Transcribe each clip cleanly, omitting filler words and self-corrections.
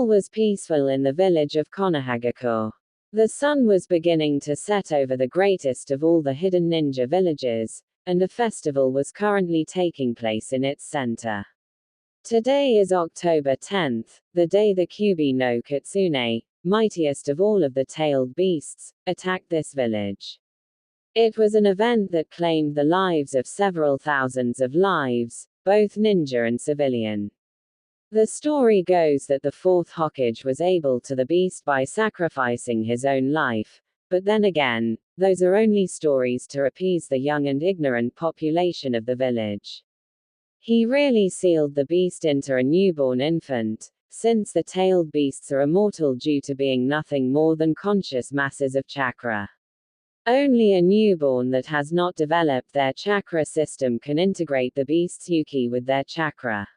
All was peaceful in the village of Konohagakure. The sun was beginning to set over the greatest of all the hidden ninja villages, and a festival was currently taking place in its center. Today is October 10th, the day the Kyubi no Kitsune, mightiest of all of the tailed beasts, attacked this village. It was an event that claimed the lives of several thousands of lives, both ninja and civilian. The story goes that the fourth Hokage was able to the beast by sacrificing his own life, but then again, those are only stories to appease the young and ignorant population of the village. He really sealed the beast into a newborn infant, since the tailed beasts are immortal due to being nothing more than conscious masses of chakra. Only a newborn that has not developed their chakra system can integrate the beast's yuki with their chakra.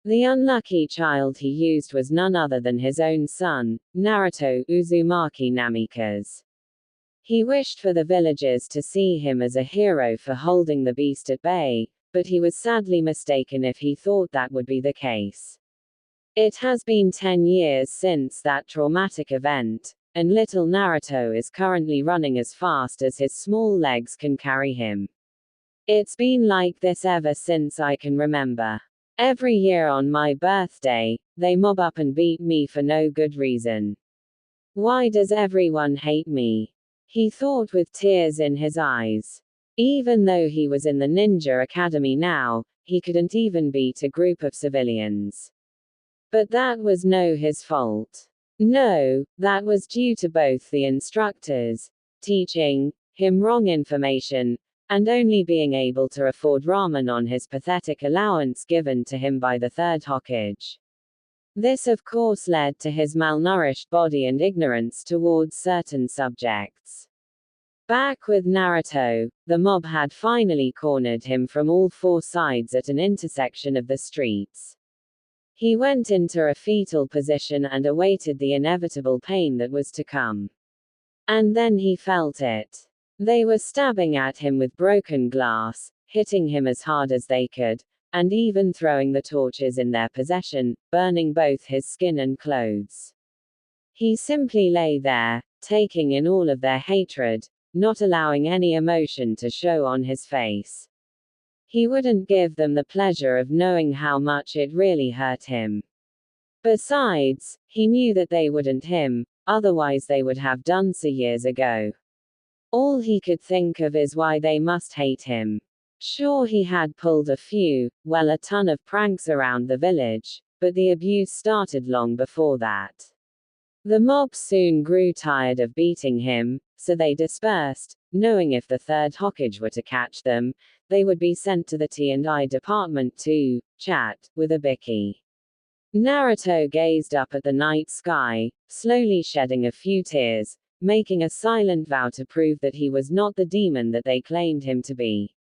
The unlucky child he used was none other than his own son, Naruto Uzumaki Namikaze. He wished for the villagers to see him as a hero for holding the beast at bay, but he was sadly mistaken if he thought that would be the case. It has been 10 years since that traumatic event, and little Naruto is currently running as fast as his small legs can carry him. It's been like this ever since I can remember. Every year on my birthday, they mob up and beat me for no good reason. Why does everyone hate me? He thought with tears in his eyes. Even though he was in the ninja academy now, he couldn't even beat a group of civilians. But that was no his fault. No, that was due to both the instructors teaching him wrong information, and only being able to afford ramen on his pathetic allowance given to him by the third Hokage. This of course led to his malnourished body and ignorance towards certain subjects. Back with Naruto, the mob had finally cornered him from all four sides at an intersection of the streets. He went into a fetal position and awaited the inevitable pain that was to come. And then he felt it. They were stabbing at him with broken glass, hitting him as hard as they could, and even throwing the torches in their possession, burning both his skin and clothes. He simply lay there, taking in all of their hatred, not allowing any emotion to show on his face. He wouldn't give them the pleasure of knowing how much it really hurt him. Besides, he knew that they wouldn't him, otherwise they would have done so years ago. All he could think of is why they must hate him. Sure, he had pulled a ton of pranks around the village, but the abuse started long before that. The mob soon grew tired of beating him, so they dispersed, knowing if the third Hokage were to catch them, they would be sent to the T&I department to chat with a Biki. Naruto gazed up at the night sky, slowly shedding a few tears, making a silent vow to prove that he was not the demon that they claimed him to be.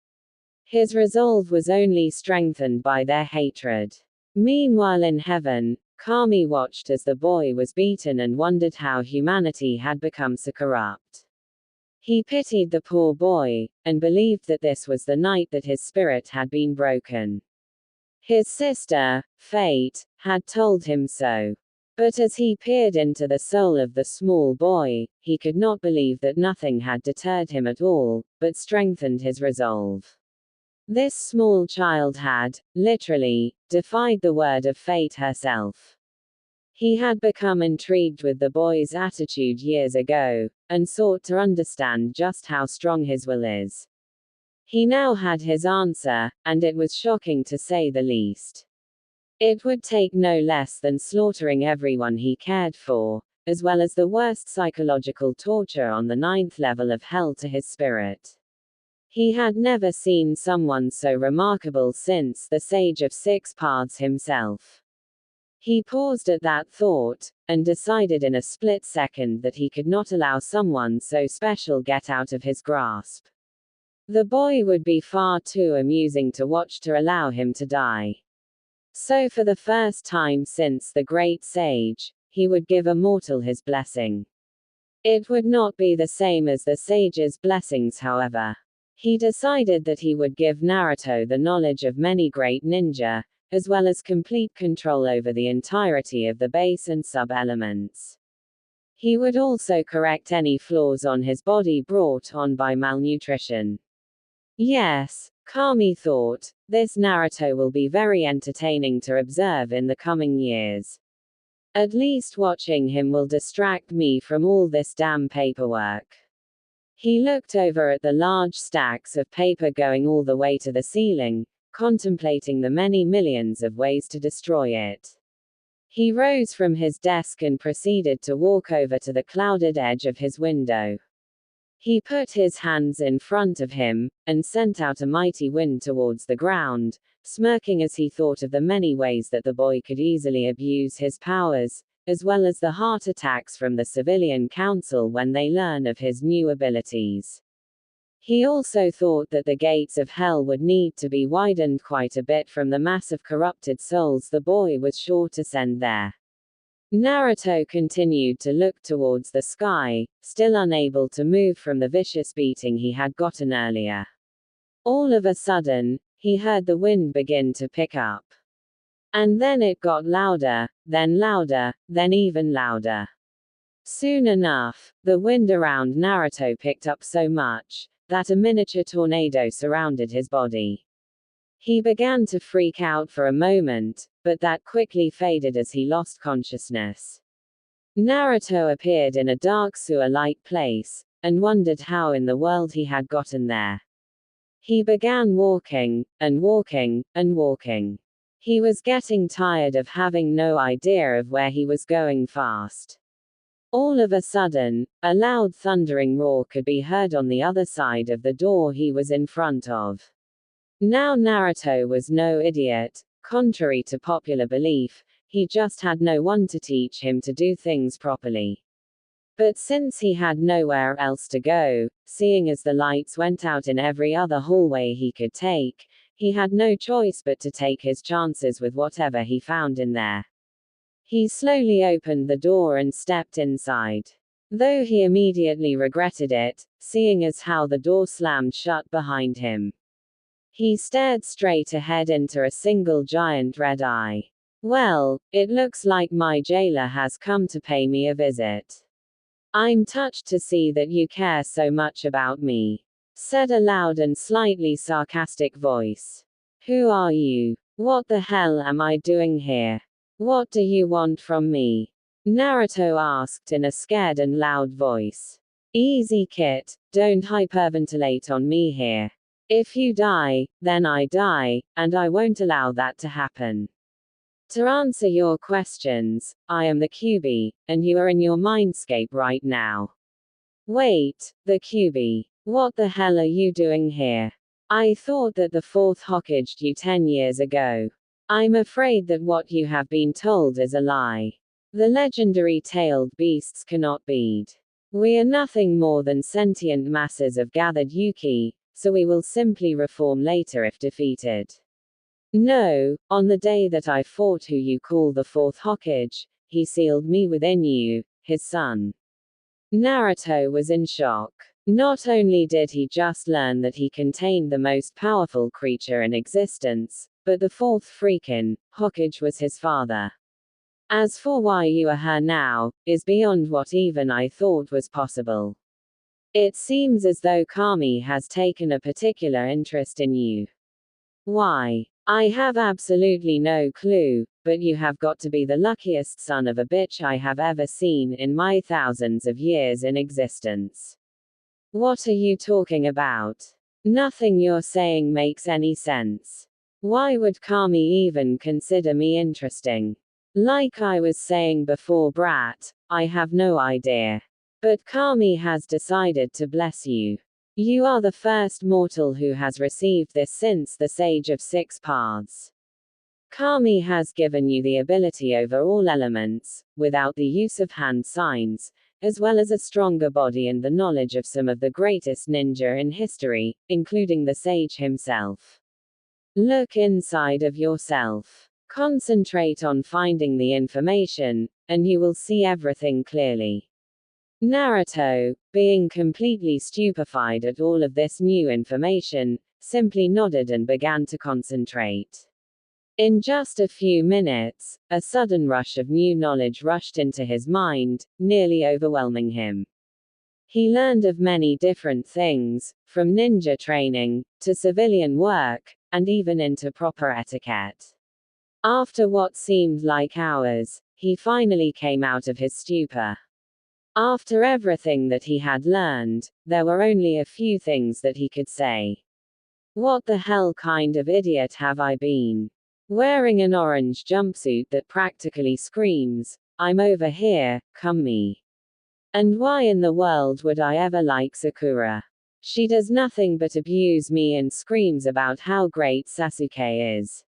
His resolve was only strengthened by their hatred. Meanwhile in heaven, Kami watched as the boy was beaten and wondered how humanity had become so corrupt. He pitied the poor boy, and believed that this was the night that his spirit had been broken. His sister, Fate, had told him so. But as he peered into the soul of the small boy, he could not believe that nothing had deterred him at all, but strengthened his resolve. This small child had, literally, defied the word of fate herself. He had become intrigued with the boy's attitude years ago, and sought to understand just how strong his will is. He now had his answer, and it was shocking to say the least. It would take no less than slaughtering everyone he cared for, as well as the worst psychological torture on the 9th level of hell to his spirit. He had never seen someone so remarkable since the Sage of Six Paths himself. He paused at that thought, and decided in a split second that he could not allow someone so special get out of his grasp. The boy would be far too amusing to watch to allow him to die. So for the first time since the great sage, he would give a mortal his blessing. It would not be the same as the sage's blessings, however. He decided that he would give Naruto the knowledge of many great ninja, as well as complete control over the entirety of the base and sub-elements. He would also correct any flaws on his body brought on by malnutrition. Yes, Kami thought, this Naruto will be very entertaining to observe in the coming years. At least watching him will distract me from all this damn paperwork. He looked over at the large stacks of paper going all the way to the ceiling, contemplating the many millions of ways to destroy it. He rose from his desk and proceeded to walk over to the clouded edge of his window. He put his hands in front of him, and sent out a mighty wind towards the ground, smirking as he thought of the many ways that the boy could easily abuse his powers, as well as the heart attacks from the civilian council when they learn of his new abilities. He also thought that the gates of hell would need to be widened quite a bit from the mass of corrupted souls the boy was sure to send there. Naruto continued to look towards the sky, still unable to move from the vicious beating he had gotten earlier. All of a sudden, he heard the wind begin to pick up. And then it got louder, then even louder. Soon enough, the wind around Naruto picked up so much that a miniature tornado surrounded his body. He began to freak out for a moment, but that quickly faded as he lost consciousness. Naruto appeared in a dark sewer-like place, and wondered how in the world he had gotten there. He began walking, and walking, and walking. He was getting tired of having no idea of where he was going fast. All of a sudden, a loud thundering roar could be heard on the other side of the door he was in front of. Now Naruto was no idiot. Contrary to popular belief, he just had no one to teach him to do things properly. But since he had nowhere else to go, seeing as the lights went out in every other hallway he could take, he had no choice but to take his chances with whatever he found in there. He slowly opened the door and stepped inside. Though he immediately regretted it, seeing as how the door slammed shut behind him. He stared straight ahead into a single giant red eye. Well, it looks like my jailer has come to pay me a visit. I'm touched to see that you care so much about me, said a loud and slightly sarcastic voice. Who are you? What the hell am I doing here? What do you want from me? Naruto asked in a scared and loud voice. Easy kid, don't hyperventilate on me here. If you die, then I die, and I won't allow that to happen. To answer your questions, I am the QB, and you are in your mindscape right now. Wait, the QB. What the hell are you doing here? I thought that the fourth Hokaged you 10 years ago. I'm afraid that what you have been told is a lie. The legendary tailed beasts cannot bead. We are nothing more than sentient masses of gathered Yuki, so we will simply reform later if defeated. No, on the day that I fought who you call the fourth Hokage, he sealed me within you, his son. Naruto was in shock. Not only did he just learn that he contained the most powerful creature in existence, but the fourth freaking Hokage was his father. As for why you are here now, is beyond what even I thought was possible. It seems as though Kami has taken a particular interest in you. Why? I have absolutely no clue, but you have got to be the luckiest son of a bitch I have ever seen in my thousands of years in existence. What are you talking about? Nothing you're saying makes any sense. Why would Kami even consider me interesting? Like I was saying before, brat, I have no idea. But Kami has decided to bless you. You are the first mortal who has received this since the Sage of Six Paths. Kami has given you the ability over all elements, without the use of hand signs, as well as a stronger body and the knowledge of some of the greatest ninja in history, including the sage himself. Look inside of yourself. Concentrate on finding the information, and you will see everything clearly. Naruto, being completely stupefied at all of this new information, simply nodded and began to concentrate. In just a few minutes, a sudden rush of new knowledge rushed into his mind, nearly overwhelming him. He learned of many different things, from ninja training, to civilian work, and even into proper etiquette. After what seemed like hours, he finally came out of his stupor. After everything that he had learned, there were only a few things that he could say. What the hell kind of idiot have I been? Wearing an orange jumpsuit that practically screams, "I'm over here, come me." And why in the world would I ever like Sakura? She does nothing but abuse me and screams about how great Sasuke is.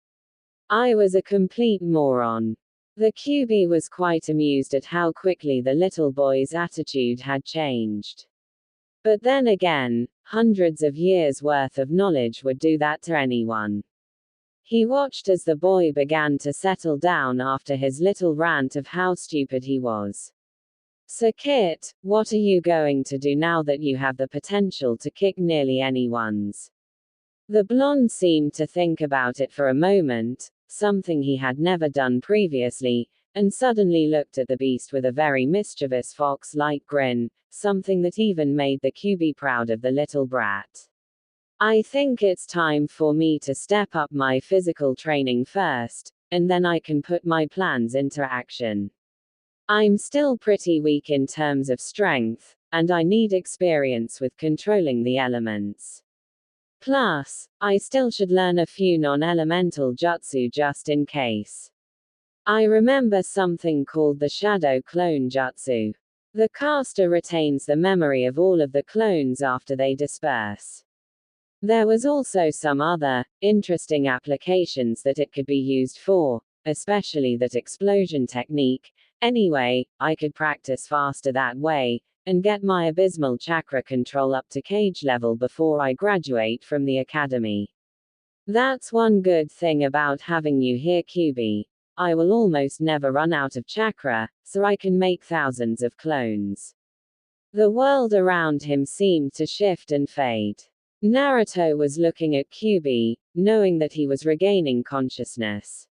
I was a complete moron. The QB was quite amused at how quickly the little boy's attitude had changed. But then again, hundreds of years' worth of knowledge would do that to anyone. He watched as the boy began to settle down after his little rant of how stupid he was. "So Kit, what are you going to do now that you have the potential to kick nearly anyone's?" The blonde seemed to think about it for a moment, something he had never done previously, and suddenly looked at the beast with a very mischievous fox-like grin, something that even made the QB proud of the little brat. "I think it's time for me to step up my physical training first, and then I can put my plans into action. I'm still pretty weak in terms of strength, and I need experience with controlling the elements. Plus, I still should learn a few non-elemental jutsu just in case. I remember something called the Shadow Clone Jutsu. The caster retains the memory of all of the clones after they disperse. There was also some other, interesting applications that it could be used for, especially that explosion technique. Anyway, I could practice faster that way, and get my abysmal chakra control up to cage level before I graduate from the academy. That's one good thing about having you here, QB. I will almost never run out of chakra, so I can make thousands of clones." The world around him seemed to shift and fade. Naruto was looking at QB, knowing that he was regaining consciousness.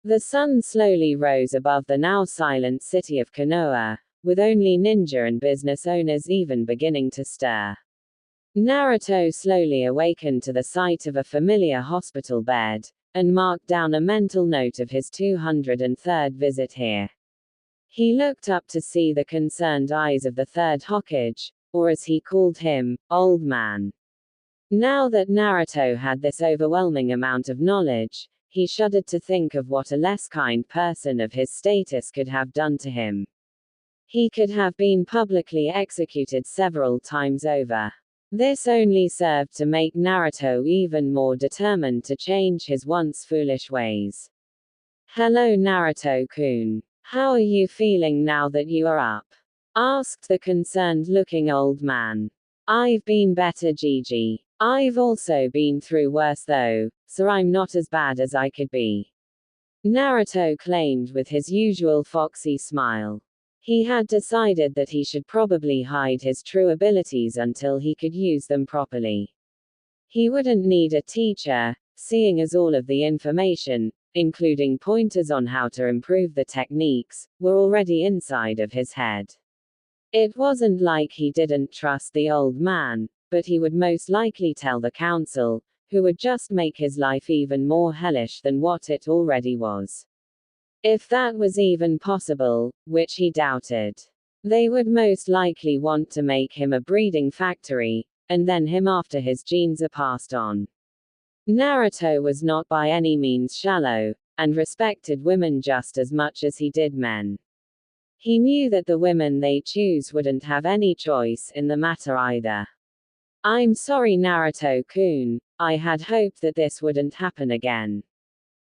The sun slowly rose above the now silent city of Konoha, with only ninja and business owners even beginning to stir. Naruto slowly awakened to the sight of a familiar hospital bed, and marked down a mental note of his 203rd visit here. He looked up to see the concerned eyes of the third Hokage, or as he called him, Old Man. Now that Naruto had this overwhelming amount of knowledge, he shuddered to think of what a less kind person of his status could have done to him. He could have been publicly executed several times over. This only served to make Naruto even more determined to change his once foolish ways. "Hello Naruto-kun. How are you feeling now that you are up?" asked the concerned-looking old man. "I've been better, Gigi. I've also been through worse though, so I'm not as bad as I could be," Naruto claimed with his usual foxy smile. He had decided that he should probably hide his true abilities until he could use them properly. He wouldn't need a teacher, seeing as all of the information, including pointers on how to improve the techniques, were already inside of his head. It wasn't like he didn't trust the old man, but he would most likely tell the council, who would just make his life even more hellish than what it already was. If that was even possible, which he doubted. They would most likely want to make him a breeding factory, and then him after his genes are passed on. Naruto was not by any means shallow, and respected women just as much as he did men. He knew that the women they choose wouldn't have any choice in the matter either. "I'm sorry Naruto-kun, I had hoped that this wouldn't happen again.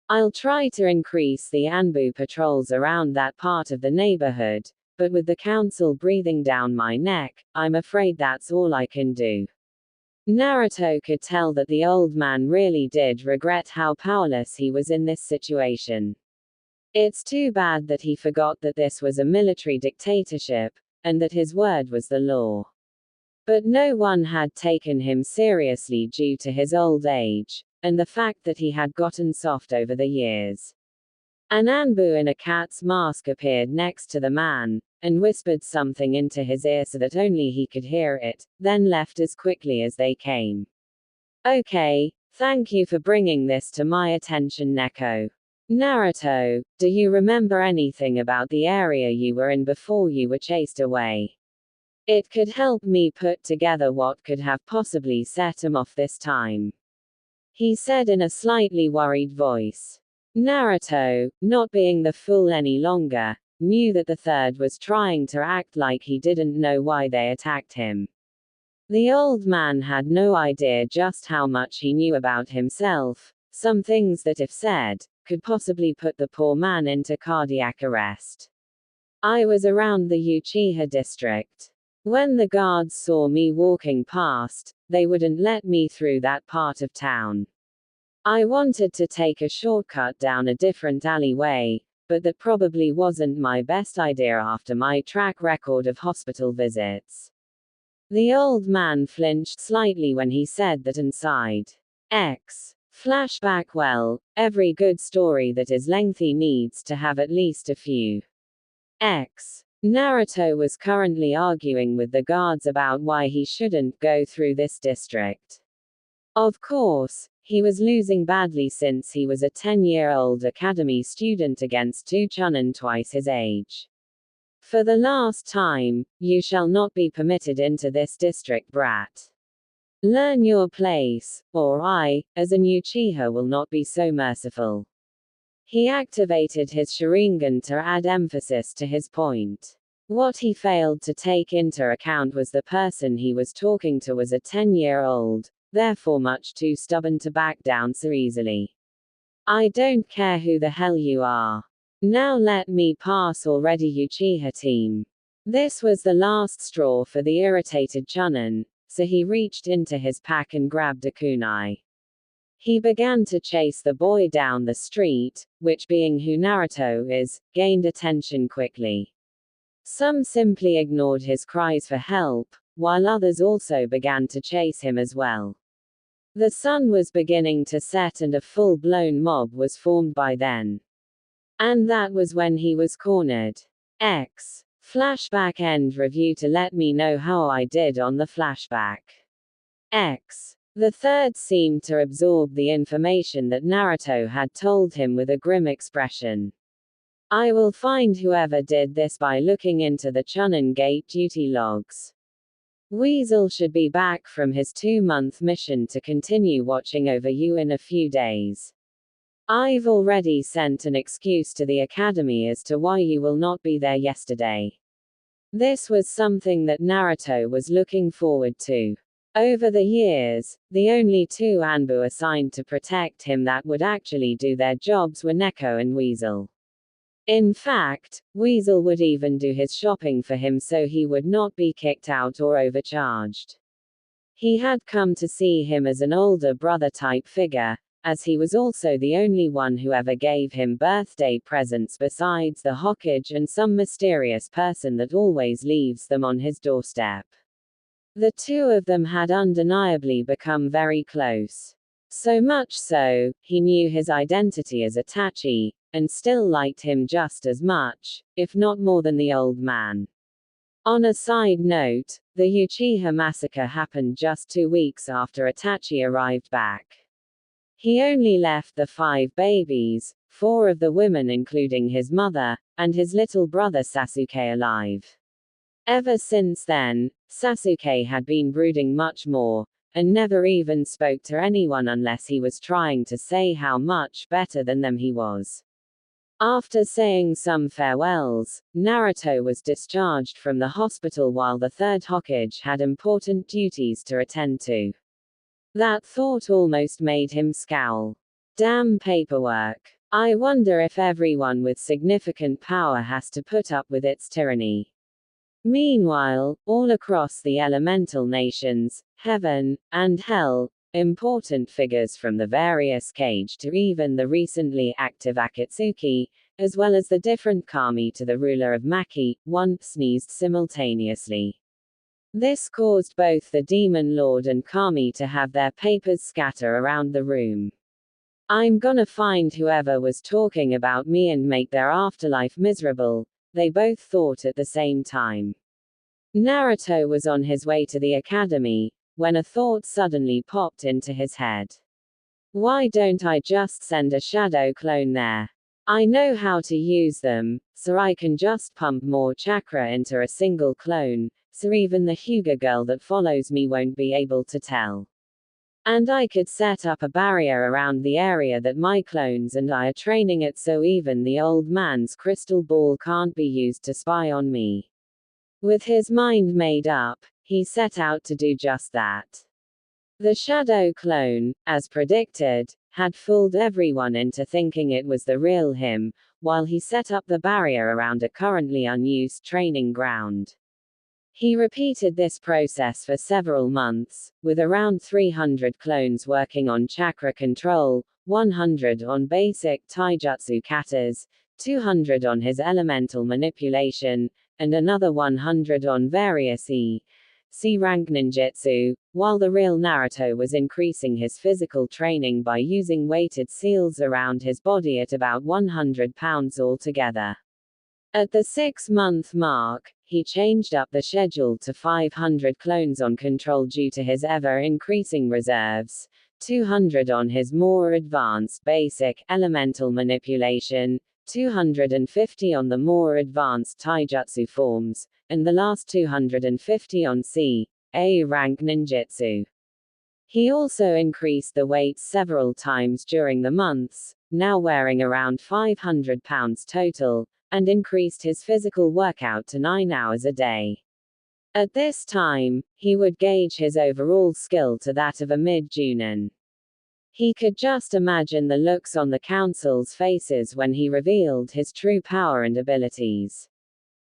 I'll try to increase the Anbu patrols around that part of the neighborhood, but with the council breathing down my neck, I'm afraid that's all I can do." Naruto could tell that the old man really did regret how powerless he was in this situation. It's too bad that he forgot that this was a military dictatorship, and that his word was the law. But no one had taken him seriously due to his old age, and the fact that he had gotten soft over the years. An Anbu in a cat's mask appeared next to the man, and whispered something into his ear so that only he could hear it, then left as quickly as they came. Okay, thank you for bringing this to my attention, Neko. Naruto, do you remember anything about the area you were in before you were chased away? It could help me put together what could have possibly set him off this time. He said in a slightly worried voice. Naruto, not being the fool any longer, knew that the third was trying to act like he didn't know why they attacked him. The old man had no idea just how much he knew about himself, some things that if said, could possibly put the poor man into cardiac arrest. I was around the Uchiha district. When the guards saw me walking past, they wouldn't let me through that part of town. I wanted to take a shortcut down a different alleyway, but that probably wasn't my best idea after my track record of hospital visits. The old man flinched slightly when he said that and sighed. Flashback. Well, every good story that is lengthy needs to have at least a few. Naruto was currently arguing with the guards about why he shouldn't go through this district. Of course, he was losing badly since he was a 10-year-old academy student against two chunin twice his age. For the last time, you shall not be permitted into this district, brat. Learn your place, or I, as an Uchiha, will not be so merciful. He activated his Sharingan to add emphasis to his point. What he failed to take into account was the person he was talking to was a 10-year-old, therefore much too stubborn to back down so easily. I don't care who the hell you are. Now let me pass already, Uchiha team. This was the last straw for the irritated chunin, so he reached into his pack and grabbed a kunai. He began to chase the boy down the street, which, being who Naruto is, gained attention quickly. Some simply ignored his cries for help, while others also began to chase him as well. The sun was beginning to set and a full-blown mob was formed by then. And that was when he was cornered. Flashback end review to let me know how I did on the flashback. The third seemed to absorb the information that Naruto had told him with a grim expression. I will find whoever did this by looking into the Chunin Gate duty logs. Weasel should be back from his 2-month mission to continue watching over you in a few days. I've already sent an excuse to the academy as to why you will not be there yesterday. This was something that Naruto was looking forward to. Over the years, the only two Anbu assigned to protect him that would actually do their jobs were Neko and Weasel. In fact, Weasel would even do his shopping for him so he would not be kicked out or overcharged. He had come to see him as an older brother type figure, as he was also the only one who ever gave him birthday presents besides the Hokage and some mysterious person that always leaves them on his doorstep. The two of them had undeniably become very close. So much so, he knew his identity as Itachi, and still liked him just as much, if not more than the old man. On a side note, the Uchiha massacre happened just 2 weeks after Itachi arrived back. He only left the 5 babies, 4 of the women including his mother, and his little brother Sasuke alive. Ever since then, Sasuke had been brooding much more, and never even spoke to anyone unless he was trying to say how much better than them he was. After saying some farewells, Naruto was discharged from the hospital while the third Hokage had important duties to attend to. That thought almost made him scowl. Damn paperwork. I wonder if everyone with significant power has to put up with its tyranny. Meanwhile, all across the elemental nations, heaven, and hell, important figures from the various Kage to even the recently active Akatsuki, as well as the different kami to the ruler of Maki, one sneezed simultaneously. This caused both the demon lord and kami to have their papers scatter around the room. I'm gonna find whoever was talking about me and make their afterlife miserable, they both thought at the same time. Naruto was on his way to the academy, when a thought suddenly popped into his head. Why don't I just send a shadow clone there? I know how to use them, so I can just pump more chakra into a single clone, so even the Hyuga girl that follows me won't be able to tell. And I could set up a barrier around the area that my clones and I are training at, so even the old man's crystal ball can't be used to spy on me. With his mind made up, he set out to do just that. The shadow clone, as predicted, had fooled everyone into thinking it was the real him, while he set up the barrier around a currently unused training ground. He repeated this process for several months, with around 300 clones working on chakra control, 100 on basic taijutsu katas, 200 on his elemental manipulation, and another 100 on various C-rank ninjutsu, while the real Naruto was increasing his physical training by using weighted seals around his body at about 100 pounds altogether. At the 6-month mark, he changed up the schedule to 500 clones on control due to his ever-increasing reserves, 200 on his more advanced basic elemental manipulation, 250 on the more advanced taijutsu forms, and the last 250 on C-A rank ninjutsu. He also increased the weights several times during the months, now wearing around 500 pounds total, and increased his physical workout to 9 hours a day. At this time, he would gauge his overall skill to that of a mid-Junin. He could just imagine the looks on the council's faces when he revealed his true power and abilities.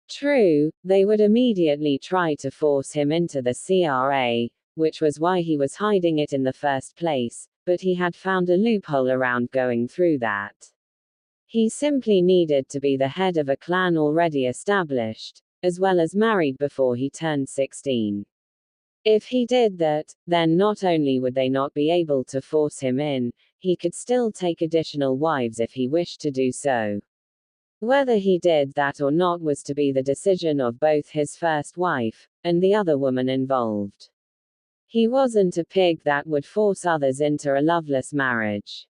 True, they would immediately try to force him into the CRA, which was why he was hiding it in the first place, but he had found a loophole around going through that. He simply needed to be the head of a clan already established, as well as married before he turned 16. If he did that, then not only would they not be able to force him in, he could still take additional wives if he wished to do so. Whether he did that or not was to be the decision of both his first wife, and the other woman involved. He wasn't a pig that would force others into a loveless marriage.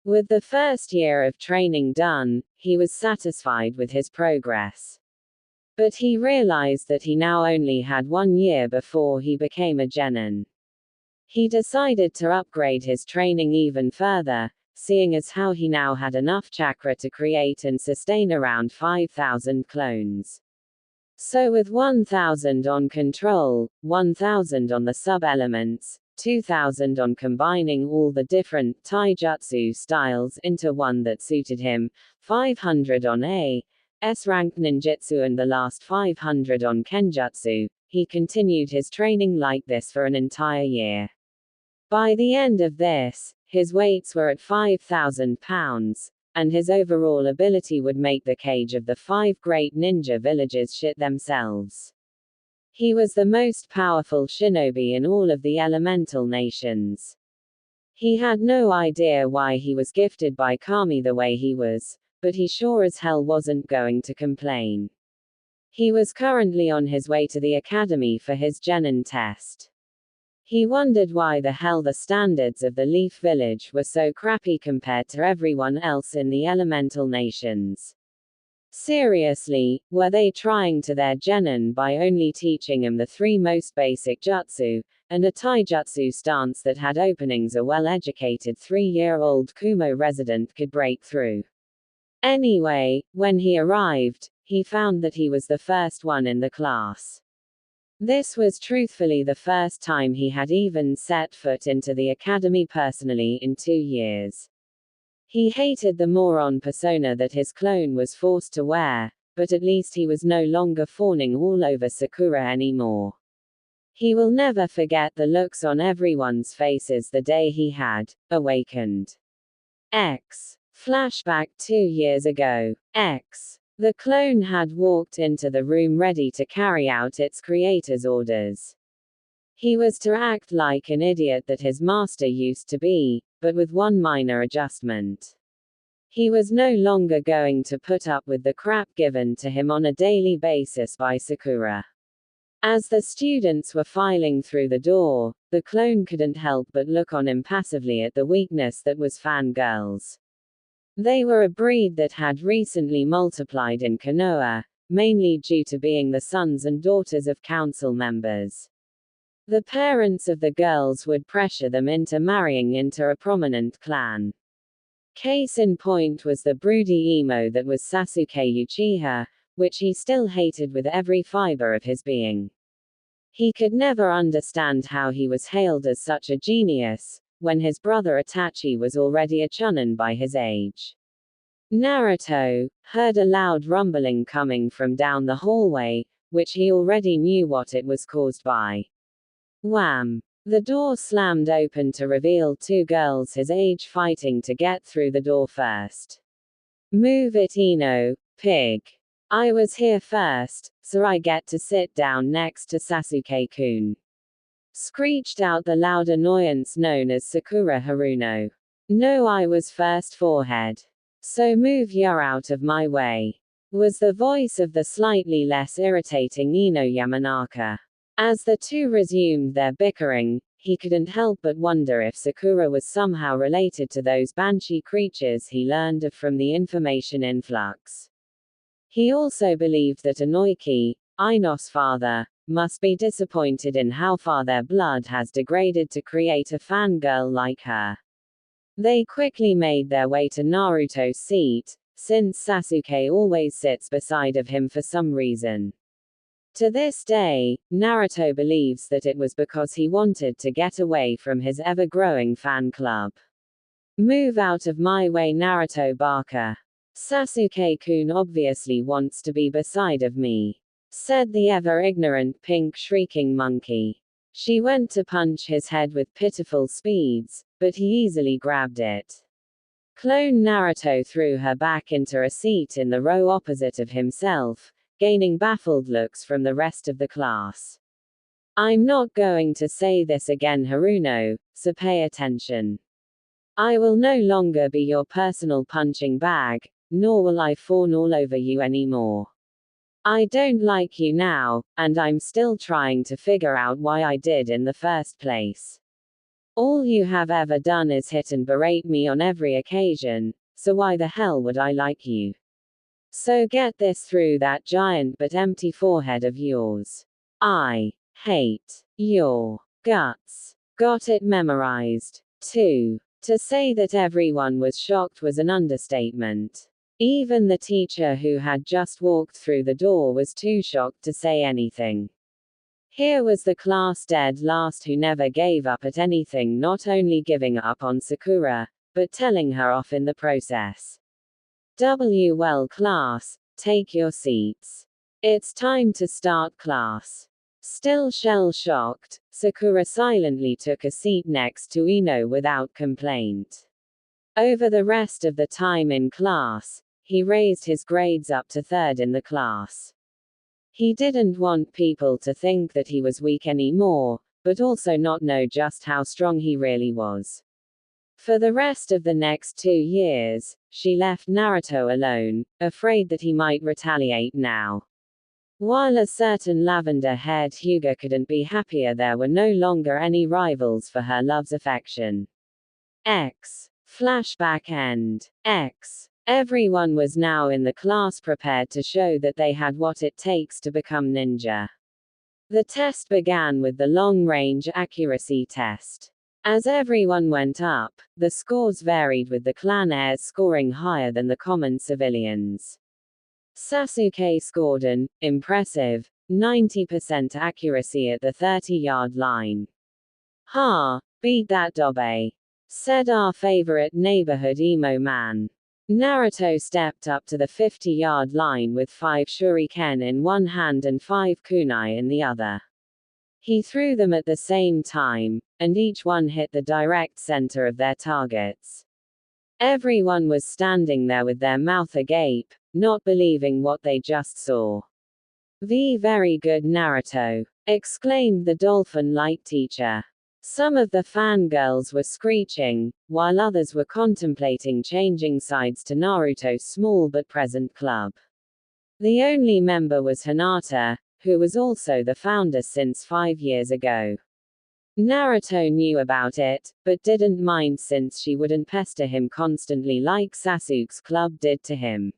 With the first year of training done, he was satisfied with his progress. But he realized that he now only had 1 year before he became a genin. He decided to upgrade his training even further, seeing as how he now had enough chakra to create and sustain around 5,000 clones. So with 1,000 on control, 1,000 on the sub-elements, 2,000 on combining all the different taijutsu styles into one that suited him, 500 on S-rank ninjutsu and the last 500 on kenjutsu, he continued his training like this for an entire year. By the end of this, his weights were at 5,000 pounds, and his overall ability would make the cage of the 5 great ninja villages shit themselves. He was the most powerful shinobi in all of the elemental nations. He had no idea why he was gifted by Kami the way he was, but he sure as hell wasn't going to complain. He was currently on his way to the academy for his genin test. He wondered why the hell the standards of the Leaf Village were so crappy compared to everyone else in the elemental nations. Seriously, were they trying to their genin by only teaching him the 3 most basic jutsu, and a taijutsu stance that had openings a well-educated 3-year-old Kumo resident could break through? Anyway, when he arrived, he found that he was the first one in the class. This was truthfully the first time he had even set foot into the academy personally in 2 years. He hated the moron persona that his clone was forced to wear, but at least he was no longer fawning all over Sakura anymore. He will never forget the looks on everyone's faces the day he had awakened. Flashback 2 years ago. The clone had walked into the room ready to carry out its creator's orders. He was to act like an idiot that his master used to be, but with one minor adjustment. He was no longer going to put up with the crap given to him on a daily basis by Sakura. As the students were filing through the door, the clone couldn't help but look on impassively at the weakness that was fangirls. They were a breed that had recently multiplied in Konoha, mainly due to being the sons and daughters of council members. The parents of the girls would pressure them into marrying into a prominent clan. Case in point was the broody emo that was Sasuke Uchiha, which he still hated with every fiber of his being. He could never understand how he was hailed as such a genius, when his brother Itachi was already a chunin by his age. Naruto heard a loud rumbling coming from down the hallway, which he already knew what it was caused by. Wham! The door slammed open to reveal two girls his age fighting to get through the door first. Move it, Ino, pig. I was here first, so I get to sit down next to Sasuke-kun. Screeched out the loud annoyance known as Sakura Haruno. No, I was first, forehead. So move your out of my way. Was the voice of the slightly less irritating Ino Yamanaka. As the two resumed their bickering, he couldn't help but wonder if Sakura was somehow related to those banshee creatures he learned of from the information influx. He also believed that Inoiki, Ino's father, must be disappointed in how far their blood has degraded to create a fangirl like her. They quickly made their way to Naruto's seat, since Sasuke always sits beside of him for some reason. To this day, Naruto believes that it was because he wanted to get away from his ever-growing fan club. Move out of my way, Naruto Baka. Sasuke-kun obviously wants to be beside of me, said the ever-ignorant pink shrieking monkey. She went to punch his head with pitiful speeds, but he easily grabbed it. Clone Naruto threw her back into a seat in the row opposite of himself, gaining baffled looks from the rest of the class. I'm not going to say this again, Haruno, so pay attention. I will no longer be your personal punching bag, nor will I fawn all over you anymore. I don't like you now, and I'm still trying to figure out why I did in the first place. All you have ever done is hit and berate me on every occasion, so why the hell would I like you? So get this through that giant but empty forehead of yours. I hate your guts. Got it memorized. 2. To say that everyone was shocked was an understatement. Even the teacher who had just walked through the door was too shocked to say anything. Here was the class dead last who never gave up at anything, not only giving up on Sakura, but telling her off in the process. Well, class, take your seats. It's time to start class. Still shell-shocked, Sakura silently took a seat next to Ino without complaint. Over the rest of the time in class, he raised his grades up to third in the class. He didn't want people to think that he was weak anymore, but also not know just how strong he really was. For the rest of the next 2 years, she left Naruto alone, afraid that he might retaliate now. While a certain lavender-haired Hyuga couldn't be happier, there were no longer any rivals for her love's affection. Flashback end. Everyone was now in the class prepared to show that they had what it takes to become ninja. The test began with the long-range accuracy test. As everyone went up, the scores varied, with the clan heirs scoring higher than the common civilians. Sasuke scored an impressive 90% accuracy at the 30-yard line. "Ha, beat that Dobe," said our favorite neighborhood emo man. Naruto stepped up to the 50-yard line with 5 shuriken in one hand and 5 kunai in the other. He threw them at the same time, and each one hit the direct center of their targets. Everyone was standing there with their mouth agape, not believing what they just saw. "Very good, Naruto," exclaimed the dolphin-like teacher. Some of the fangirls were screeching, while others were contemplating changing sides to Naruto's small but present club. The only member was Hinata, who was also the founder since 5 years ago. Naruto knew about it, but didn't mind since she wouldn't pester him constantly like Sasuke's club did to him.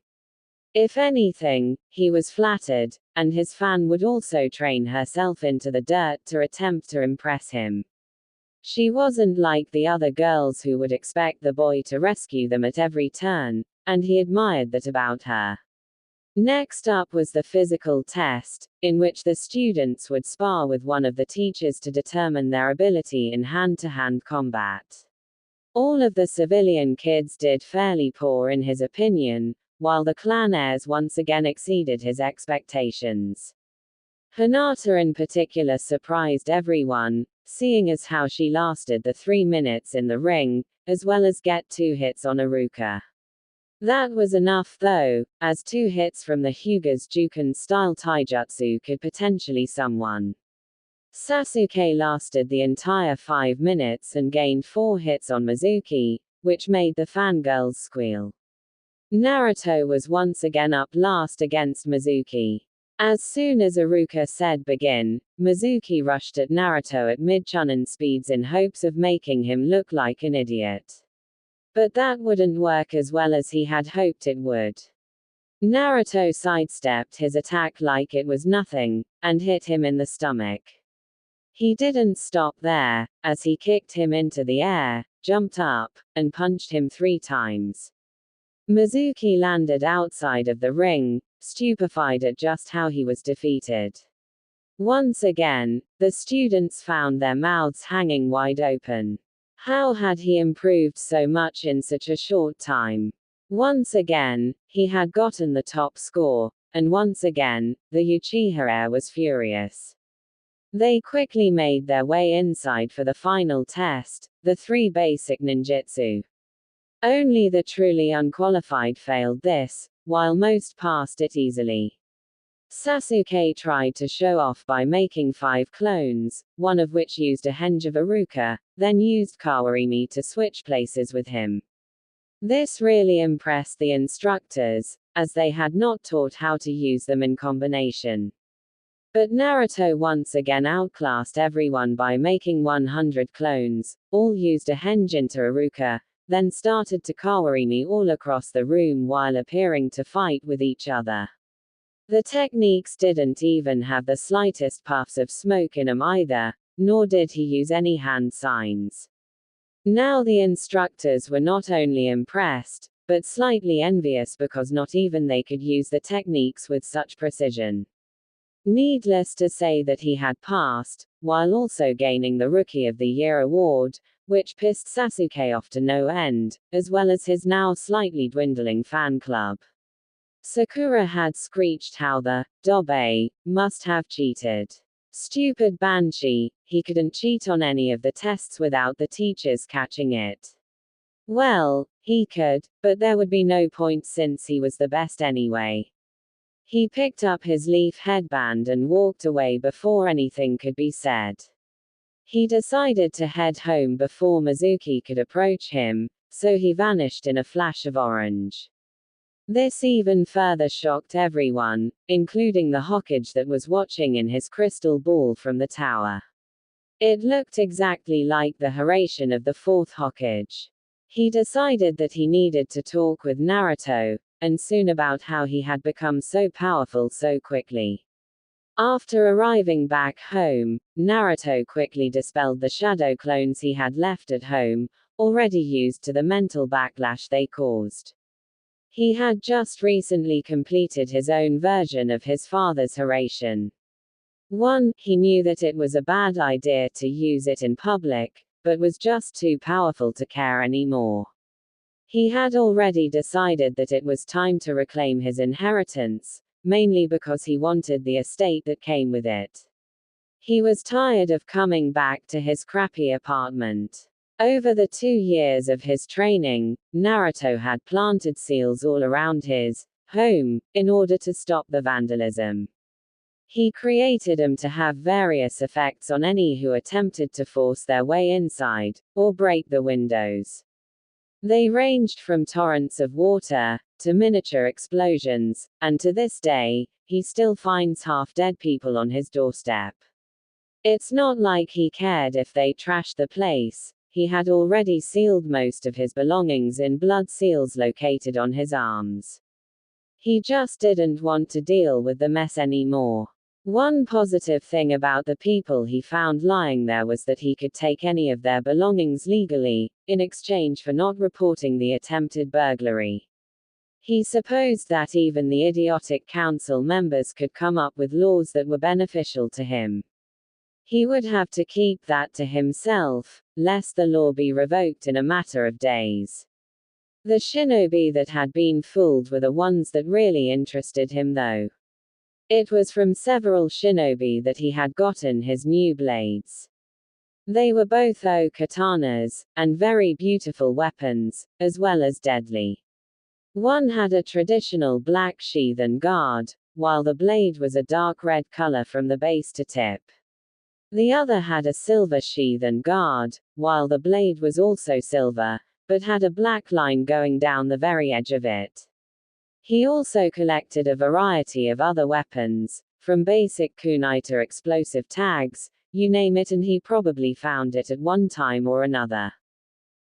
If anything, he was flattered, and his fan would also train herself into the dirt to attempt to impress him. She wasn't like the other girls who would expect the boy to rescue them at every turn, and he admired that about her. Next up was the physical test, in which the students would spar with one of the teachers to determine their ability in hand-to-hand combat. All of the civilian kids did fairly poor in his opinion, while the clan heirs once again exceeded his expectations. Hinata in particular surprised everyone, seeing as how she lasted the 3 minutes in the ring, as well as get 2 hits on Iruka. That was enough though, as 2 hits from the Hyuga's Juken-style taijutsu could potentially someone. Sasuke lasted the entire 5 minutes and gained 4 hits on Mizuki, which made the fangirls squeal. Naruto was once again up last against Mizuki. As soon as Iruka said begin, Mizuki rushed at Naruto at mid-chunin speeds in hopes of making him look like an idiot. But that wouldn't work as well as he had hoped it would. Naruto sidestepped his attack like it was nothing, and hit him in the stomach. He didn't stop there, as he kicked him into the air, jumped up, and punched him 3 times. Mizuki landed outside of the ring, stupefied at just how he was defeated. Once again, the students found their mouths hanging wide open. How had he improved so much in such a short time? Once again, he had gotten the top score, and once again, the Uchiha heir was furious. They quickly made their way inside for the final test, the 3 basic ninjutsu. Only the truly unqualified failed this, while most passed it easily. Sasuke tried to show off by making 5 clones, one of which used a henge of Iruka, then used Kawarimi to switch places with him. This really impressed the instructors, as they had not taught how to use them in combination. But Naruto once again outclassed everyone by making 100 clones, all used a henge into Iruka, then started to Kawarimi all across the room while appearing to fight with each other. The techniques didn't even have the slightest puffs of smoke in them either, nor did he use any hand signs. Now the instructors were not only impressed, but slightly envious because not even they could use the techniques with such precision. Needless to say that he had passed, while also gaining the Rookie of the Year award, which pissed Sasuke off to no end, as well as his now slightly dwindling fan club. Sakura had screeched how the Dobe must have cheated. Stupid Banshee, he couldn't cheat on any of the tests without the teachers catching it. Well, he could, but there would be no point since he was the best anyway. He picked up his leaf headband and walked away before anything could be said. He decided to head home before Mizuki could approach him, so he vanished in a flash of orange. This even further shocked everyone, including the Hokage that was watching in his crystal ball from the tower. It looked exactly like the Hiraishin of the 4th Hokage. He decided that he needed to talk with Naruto, and soon about how he had become so powerful so quickly. After arriving back home, Naruto quickly dispelled the shadow clones he had left at home, already used to the mental backlash they caused. He had just recently completed his own version of his father's Hiraishin. 1. He knew that it was a bad idea to use it in public, but was just too powerful to care anymore. He had already decided that it was time to reclaim his inheritance, mainly because he wanted the estate that came with it. He was tired of coming back to his crappy apartment. Over the 2 years of his training, Naruto had planted seals all around his home, in order to stop the vandalism. He created them to have various effects on any who attempted to force their way inside, or break the windows. They ranged from torrents of water, to miniature explosions, and to this day, he still finds half-dead people on his doorstep. It's not like he cared if they trashed the place. He had already sealed most of his belongings in blood seals located on his arms. He just didn't want to deal with the mess anymore. One positive thing about the people he found lying there was that he could take any of their belongings legally, in exchange for not reporting the attempted burglary. He supposed that even the idiotic council members could come up with laws that were beneficial to him. He would have to keep that to himself, lest the law be revoked in a matter of days. The shinobi that had been fooled were the ones that really interested him though. It was from several shinobi that he had gotten his new blades. They were both katanas, and very beautiful weapons, as well as deadly. One had a traditional black sheath and guard, while the blade was a dark red color from the base to tip. The other had a silver sheath and guard, while the blade was also silver, but had a black line going down the very edge of it. He also collected a variety of other weapons, from basic kunai to explosive tags, you name it, and he probably found it at one time or another.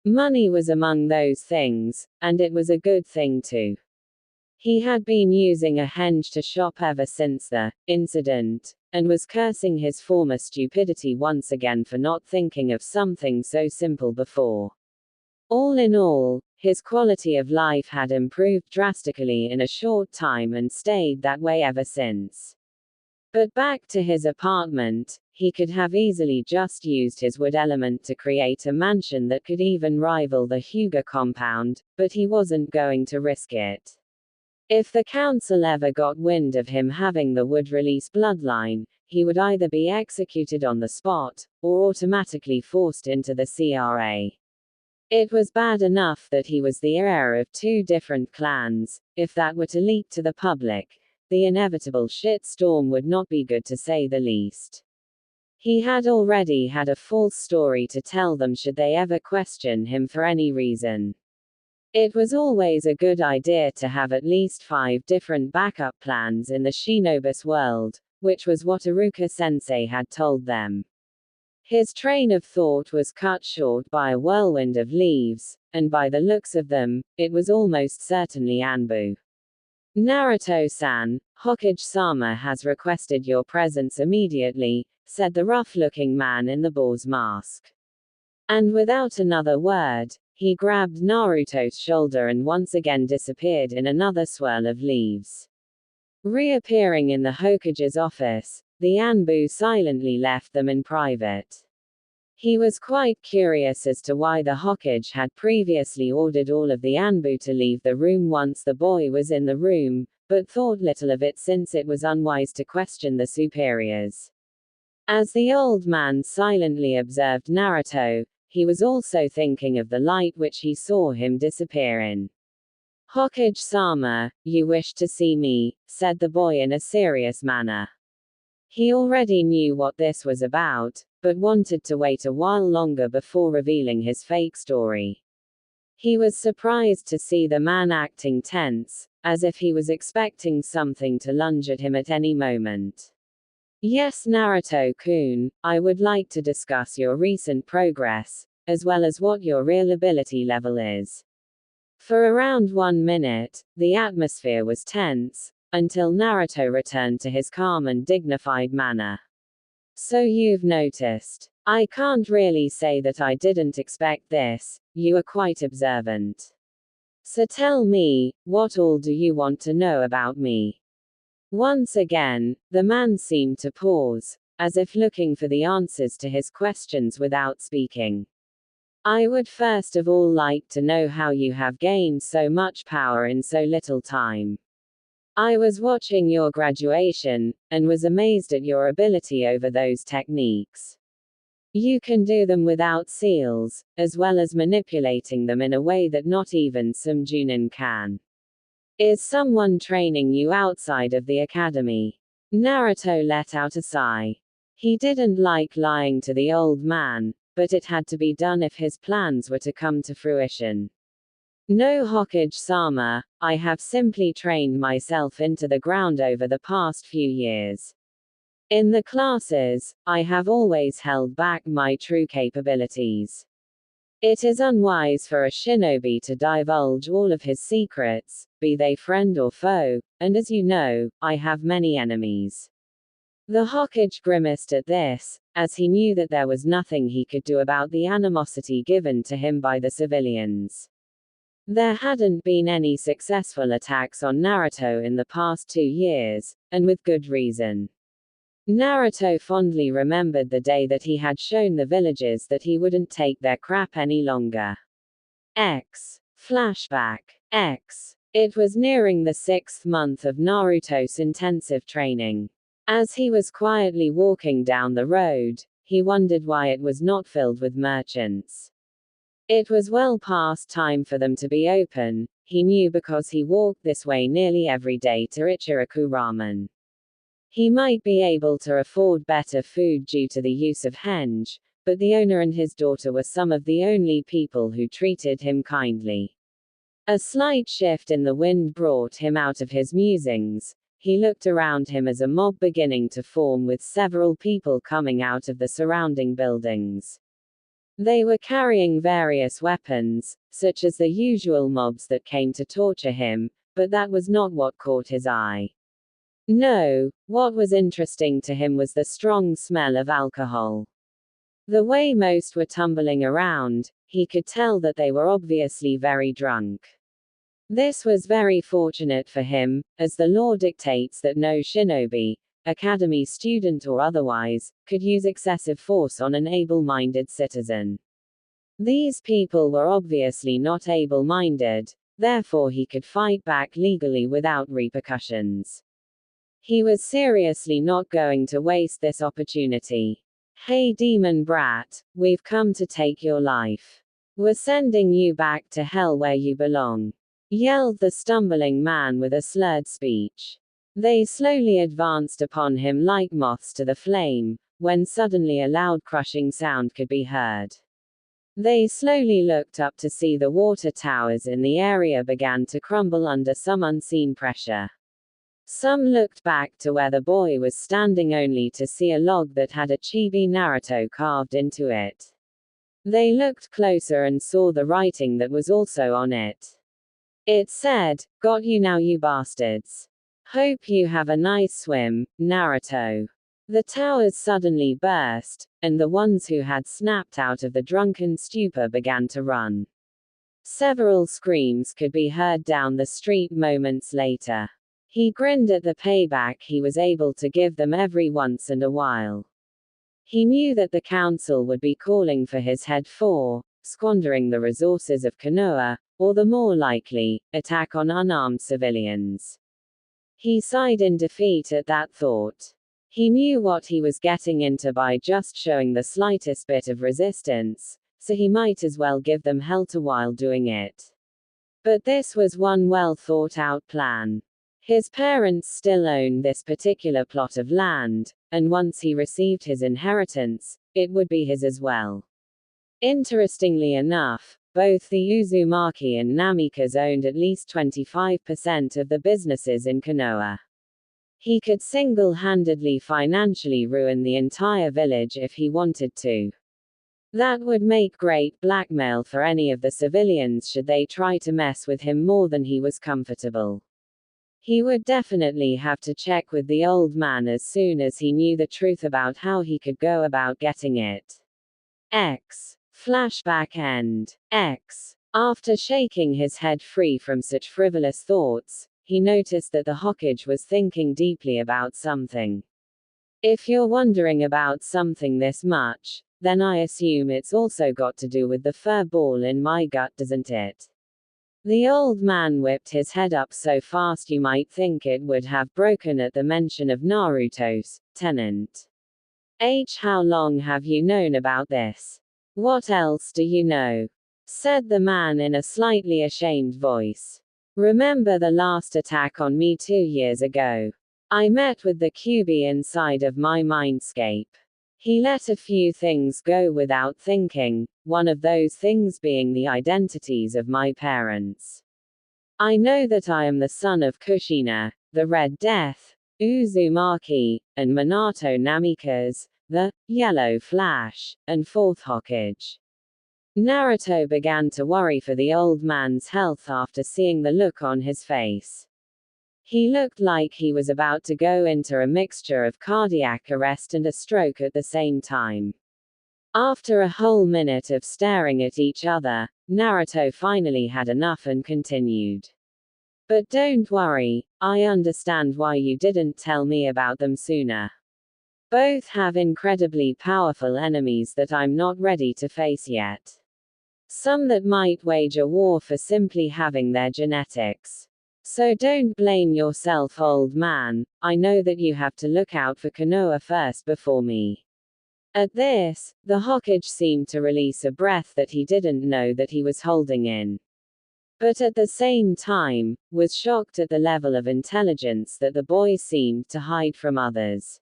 Money was among those things, and it was a good thing too. He had been using a henge to shop ever since the incident, and was cursing his former stupidity once again for not thinking of something so simple before. All in all, his quality of life had improved drastically in a short time and stayed that way ever since. But back to his apartment, he could have easily just used his wood element to create a mansion that could even rival the Hyuga compound, but he wasn't going to risk it. If the council ever got wind of him having the wood release bloodline, he would either be executed on the spot, or automatically forced into the CRA. It was bad enough that he was the heir of two different clans. If that were to leak to the public, the inevitable shitstorm would not be good to say the least. He had already had a false story to tell them should they ever question him for any reason. It was always a good idea to have at least 5 different backup plans in the Shinobi's world, which was what Iruka-sensei had told them. His train of thought was cut short by a whirlwind of leaves, and by the looks of them, it was almost certainly Anbu. Naruto-san, Hokage-sama has requested your presence immediately, said the rough-looking man in the boar's mask. And without another word, he grabbed Naruto's shoulder and once again disappeared in another swirl of leaves. Reappearing in the Hokage's office, the Anbu silently left them in private. He was quite curious as to why the Hokage had previously ordered all of the Anbu to leave the room once the boy was in the room, but thought little of it since it was unwise to question the superiors. As the old man silently observed Naruto, he was also thinking of the light which he saw him disappear in. Hokage-sama, you wish to see me, said the boy in a serious manner. He already knew what this was about, but wanted to wait a while longer before revealing his fake story. He was surprised to see the man acting tense, as if he was expecting something to lunge at him at any moment. Yes, Naruto-kun, I would like to discuss your recent progress, as well as what your real ability level is. For around 1 minute, the atmosphere was tense, until Naruto returned to his calm and dignified manner. So you've noticed. I can't really say that I didn't expect this, you are quite observant. So tell me, what all do you want to know about me? Once again, the man seemed to pause, as if looking for the answers to his questions without speaking. I would first of all like to know how you have gained so much power in so little time. I was watching your graduation, and was amazed at your ability over those techniques. You can do them without seals, as well as manipulating them in a way that not even some Junin can. Is someone training you outside of the academy? Naruto let out a sigh. He didn't like lying to the old man, but it had to be done if his plans were to come to fruition. No, Hokage-sama, I have simply trained myself into the ground over the past few years. In the classes, I have always held back my true capabilities. It is unwise for a shinobi to divulge all of his secrets, be they friend or foe, and as you know, I have many enemies. The Hokage grimaced at this, as he knew that there was nothing he could do about the animosity given to him by the civilians. There hadn't been any successful attacks on Naruto in the past 2 years, and with good reason. Naruto fondly remembered the day that he had shown the villagers that he wouldn't take their crap any longer. Flashback. It was nearing the 6th month of Naruto's intensive training. As he was quietly walking down the road, he wondered why it was not filled with merchants. It was well past time for them to be open, he knew because he walked this way nearly every day to Ichiraku Ramen. He might be able to afford better food due to the use of henge, but the owner and his daughter were some of the only people who treated him kindly. A slight shift in the wind brought him out of his musings. He looked around him as a mob beginning to form with several people coming out of the surrounding buildings. They were carrying various weapons, such as the usual mobs that came to torture him, but that was not what caught his eye. No, what was interesting to him was the strong smell of alcohol. The way most were tumbling around, he could tell that they were obviously very drunk. This was very fortunate for him, as the law dictates that no shinobi, academy student or otherwise, could use excessive force on an able-minded citizen. These people were obviously not able-minded, therefore he could fight back legally without repercussions. He was seriously not going to waste this opportunity. Hey demon brat, we've come to take your life. We're sending you back to hell where you belong, yelled the stumbling man with a slurred speech. They slowly advanced upon him like moths to the flame, when suddenly a loud crushing sound could be heard. They slowly looked up to see the water towers in the area began to crumble under some unseen pressure. Some looked back to where the boy was standing only to see a log that had a chibi Naruto carved into it. They looked closer and saw the writing that was also on it. It said, "Got you now you bastards. Hope you have a nice swim, Naruto." The towers suddenly burst, and the ones who had snapped out of the drunken stupor began to run. Several screams could be heard down the street moments later. He grinned at the payback he was able to give them every once in a while. He knew that the council would be calling for his head for squandering the resources of Konoha, or the more likely, attack on unarmed civilians. He sighed in defeat at that thought. He knew what he was getting into by just showing the slightest bit of resistance, so he might as well give them hell to while doing it. But this was one well thought out plan. His parents still owned this particular plot of land, and once he received his inheritance, it would be his as well. Interestingly enough, both the Uzumaki and Namikaze owned at least 25% of the businesses in Konoha. He could single-handedly financially ruin the entire village if he wanted to. That would make great blackmail for any of the civilians should they try to mess with him more than he was comfortable. He would definitely have to check with the old man as soon as he knew the truth about how he could go about getting it. Flashback end. After shaking his head free from such frivolous thoughts, he noticed that the Hokage was thinking deeply about something. If you're wondering about something this much, then I assume it's also got to do with the fur ball in my gut, doesn't it? The old man whipped his head up so fast you might think it would have broken at the mention of Naruto's tenant. How long have you known about this? What else do you know? Said the man in a slightly ashamed voice. Remember the last attack on me 2 years ago? I met with the Kyuubi inside of my mindscape. He let a few things go without thinking, one of those things being the identities of my parents. I know that I am the son of Kushina, the Red Death, Uzumaki, and Minato Namikaze, the Yellow Flash, and fourth Hokage. Naruto began to worry for the old man's health after seeing the look on his face. He looked like he was about to go into a mixture of cardiac arrest and a stroke at the same time. After a whole minute of staring at each other, Naruto finally had enough and continued. But don't worry, I understand why you didn't tell me about them sooner. Both have incredibly powerful enemies that I'm not ready to face yet. Some that might wage a war for simply having their genetics. So don't blame yourself, old man. I know that you have to look out for Konoha first before me. At this, the Hokage seemed to release a breath that he didn't know that he was holding in. But at the same time, was shocked at the level of intelligence that the boy seemed to hide from others.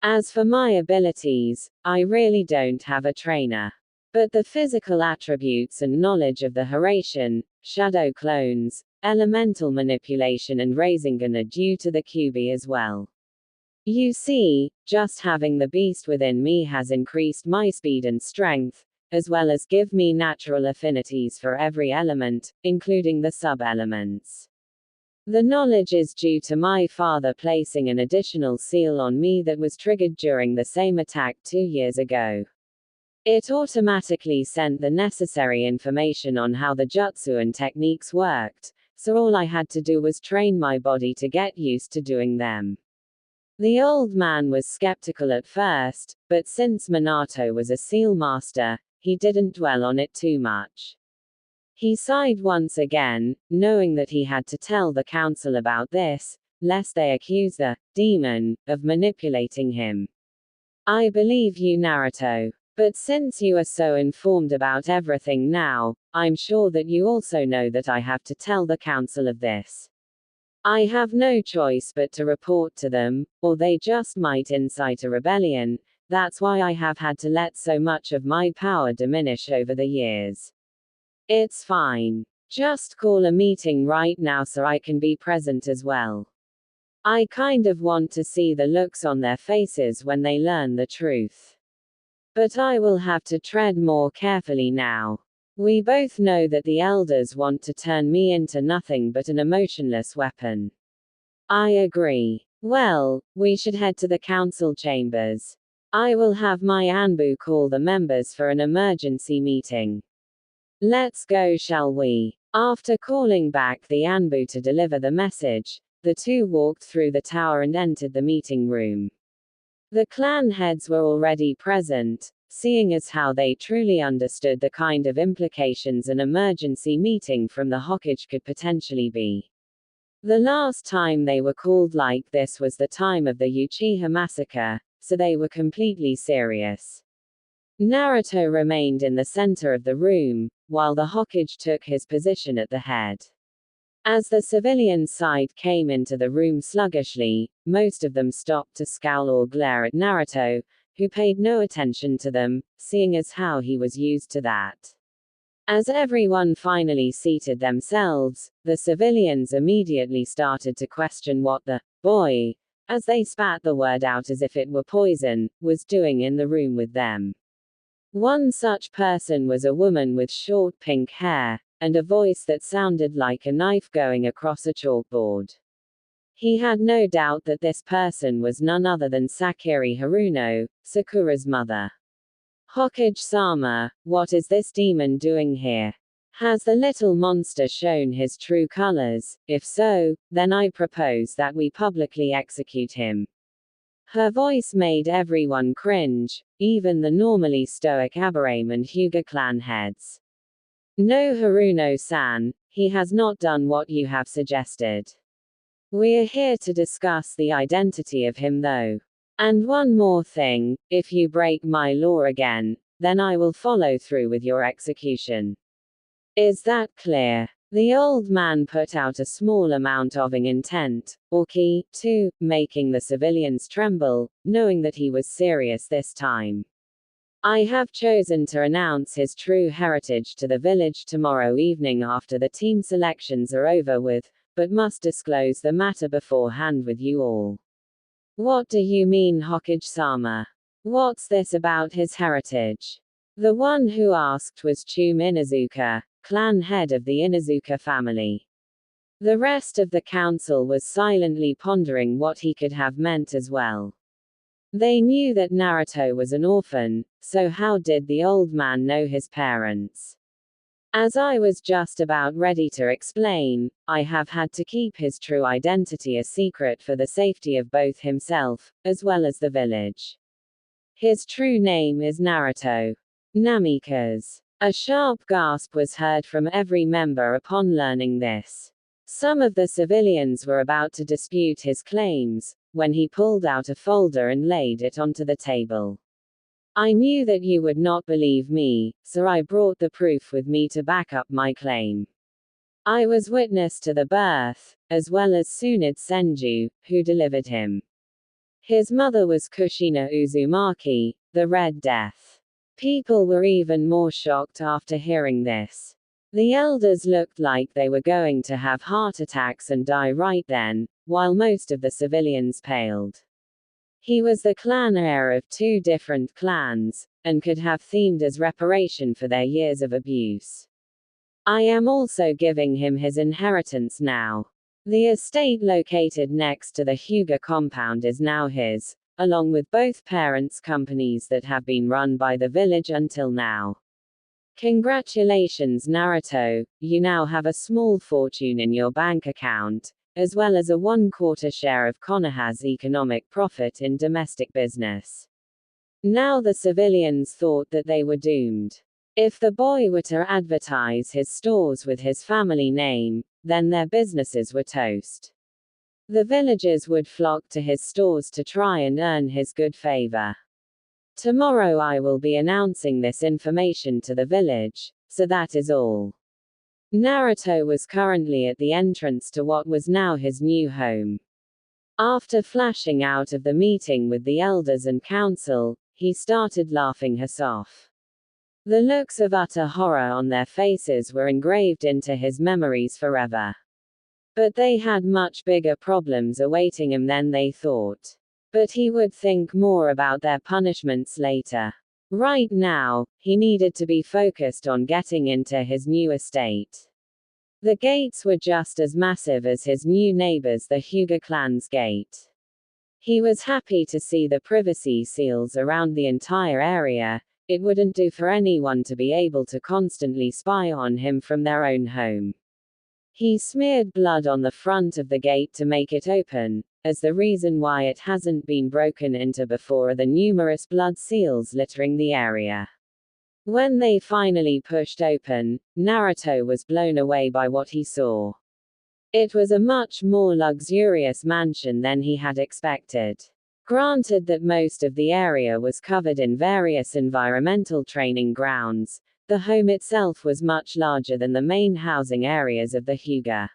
As for my abilities, I really don't have a trainer. But the physical attributes and knowledge of the Haracian, shadow clones, elemental manipulation and Rasengan are due to the Kyuubi as well. You see, just having the beast within me has increased my speed and strength, as well as give me natural affinities for every element, including the sub-elements. The knowledge is due to my father placing an additional seal on me that was triggered during the same attack 2 years ago. It automatically sent the necessary information on how the jutsu and techniques worked, so all I had to do was train my body to get used to doing them. The old man was skeptical at first, but since Minato was a seal master, he didn't dwell on it too much. He sighed once again, knowing that he had to tell the council about this, lest they accuse the demon of manipulating him. I believe you, Naruto. But since you are so informed about everything now, I'm sure that you also know that I have to tell the council of this. I have no choice but to report to them, or they just might incite a rebellion. That's why I have had to let so much of my power diminish over the years. It's fine. Just call a meeting right now so I can be present as well. I kind of want to see the looks on their faces when they learn the truth. But I will have to tread more carefully now. We both know that the elders want to turn me into nothing but an emotionless weapon. I agree. Well, we should head to the council chambers. I will have my Anbu call the members for an emergency meeting. Let's go, shall we? After calling back the Anbu to deliver the message, the two walked through the tower and entered the meeting room. The clan heads were already present, seeing as how they truly understood the kind of implications an emergency meeting from the Hokage could potentially be. The last time they were called like this was the time of the Uchiha massacre, so they were completely serious. Naruto remained in the center of the room, while the Hokage took his position at the head. As the civilian side came into the room sluggishly, most of them stopped to scowl or glare at Naruto, who paid no attention to them, seeing as how he was used to that. As everyone finally seated themselves, the civilians immediately started to question what the boy, as they spat the word out as if it were poison, was doing in the room with them. One such person was a woman with short pink hair, and a voice that sounded like a knife going across a chalkboard. He had no doubt that this person was none other than Sakura Haruno, Sakura's mother. Hokage-sama, what is this demon doing here? Has the little monster shown his true colors? If so, then I propose that we publicly execute him. Her voice made everyone cringe, even the normally stoic Aburame and Hyuga clan heads. No, Haruno-san, he has not done what you have suggested. We're here to discuss the identity of him though. And one more thing, if you break my law again, then I will follow through with your execution. Is that clear? The old man put out a small amount of intent, or ki, too, making the civilians tremble, knowing that he was serious this time. I have chosen to announce his true heritage to the village tomorrow evening after the team selections are over with, but must disclose the matter beforehand with you all. What do you mean, Hokage-sama? What's this about his heritage? The one who asked was Chum Inuzuka, clan head of the Inuzuka family. The rest of the council was silently pondering what he could have meant as well. They knew that Naruto was an orphan, so how did the old man know his parents? As I was just about ready to explain, I have had to keep his true identity a secret for the safety of both himself, as well as the village. His true name is Naruto. Namikaze. A sharp gasp was heard from every member upon learning this. Some of the civilians were about to dispute his claims, when he pulled out a folder and laid it onto the table. I knew that you would not believe me, so I brought the proof with me to back up my claim. I was witness to the birth, as well as Tsunade Senju, who delivered him. His mother was Kushina Uzumaki, the Red Death. People were even more shocked after hearing this. The elders looked like they were going to have heart attacks and die right then, while most of the civilians paled. He was the clan heir of two different clans, and could have themed as reparation for their years of abuse. I am also giving him his inheritance now. The estate located next to the Hyuga compound is now his, along with both parents' companies that have been run by the village until now. Congratulations, Naruto, you now have a small fortune in your bank account, as well as a 1/4 share of Konoha's economic profit in domestic business. Now the civilians thought that they were doomed. If the boy were to advertise his stores with his family name, then their businesses were toast. The villagers would flock to his stores to try and earn his good favor. Tomorrow I will be announcing this information to the village, so that is all. Naruto was currently at the entrance to what was now his new home. After flashing out of the meeting with the elders and council, he started laughing us off. The looks of utter horror on their faces were engraved into his memories forever. But they had much bigger problems awaiting him than they thought. But he would think more about their punishments later. Right now, he needed to be focused on getting into his new estate. The gates were just as massive as his new neighbors, the Hyuga clan's gate. He was happy to see the privacy seals around the entire area. It wouldn't do for anyone to be able to constantly spy on him from their own home. He smeared blood on the front of the gate to make it open, as the reason why it hasn't been broken into before are the numerous blood seals littering the area. When they finally pushed open, Naruto was blown away by what he saw. It was a much more luxurious mansion than he had expected. Granted that most of the area was covered in various environmental training grounds, the home itself was much larger than the main housing areas of the Hyuga.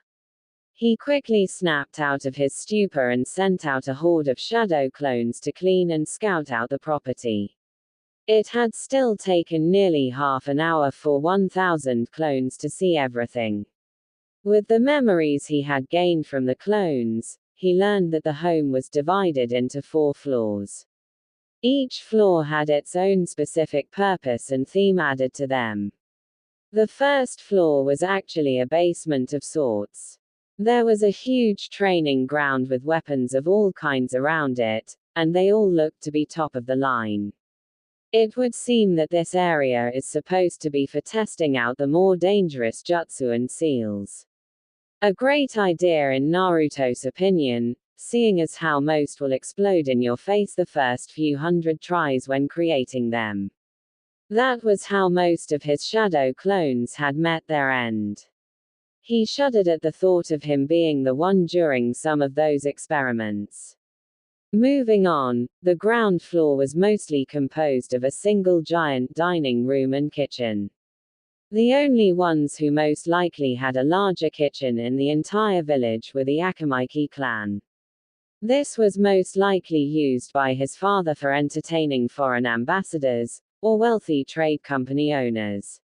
He quickly snapped out of his stupor and sent out a horde of shadow clones to clean and scout out the property. It had still taken nearly half an hour for 1,000 clones to see everything. With the memories he had gained from the clones, he learned that the home was divided into 4 floors. Each floor had its own specific purpose and theme added to them. The first floor was actually a basement of sorts. There was a huge training ground with weapons of all kinds around it, and they all looked to be top of the line. It would seem that this area is supposed to be for testing out the more dangerous jutsu and seals. A great idea in Naruto's opinion, seeing as how most will explode in your face the first few hundred tries when creating them. That was how most of his shadow clones had met their end. He shuddered at the thought of him being the one during some of those experiments. Moving on, the ground floor was mostly composed of a single giant dining room and kitchen. The only ones who most likely had a larger kitchen in the entire village were the Akamiki clan. This was most likely used by his father for entertaining foreign ambassadors, or wealthy trade company owners.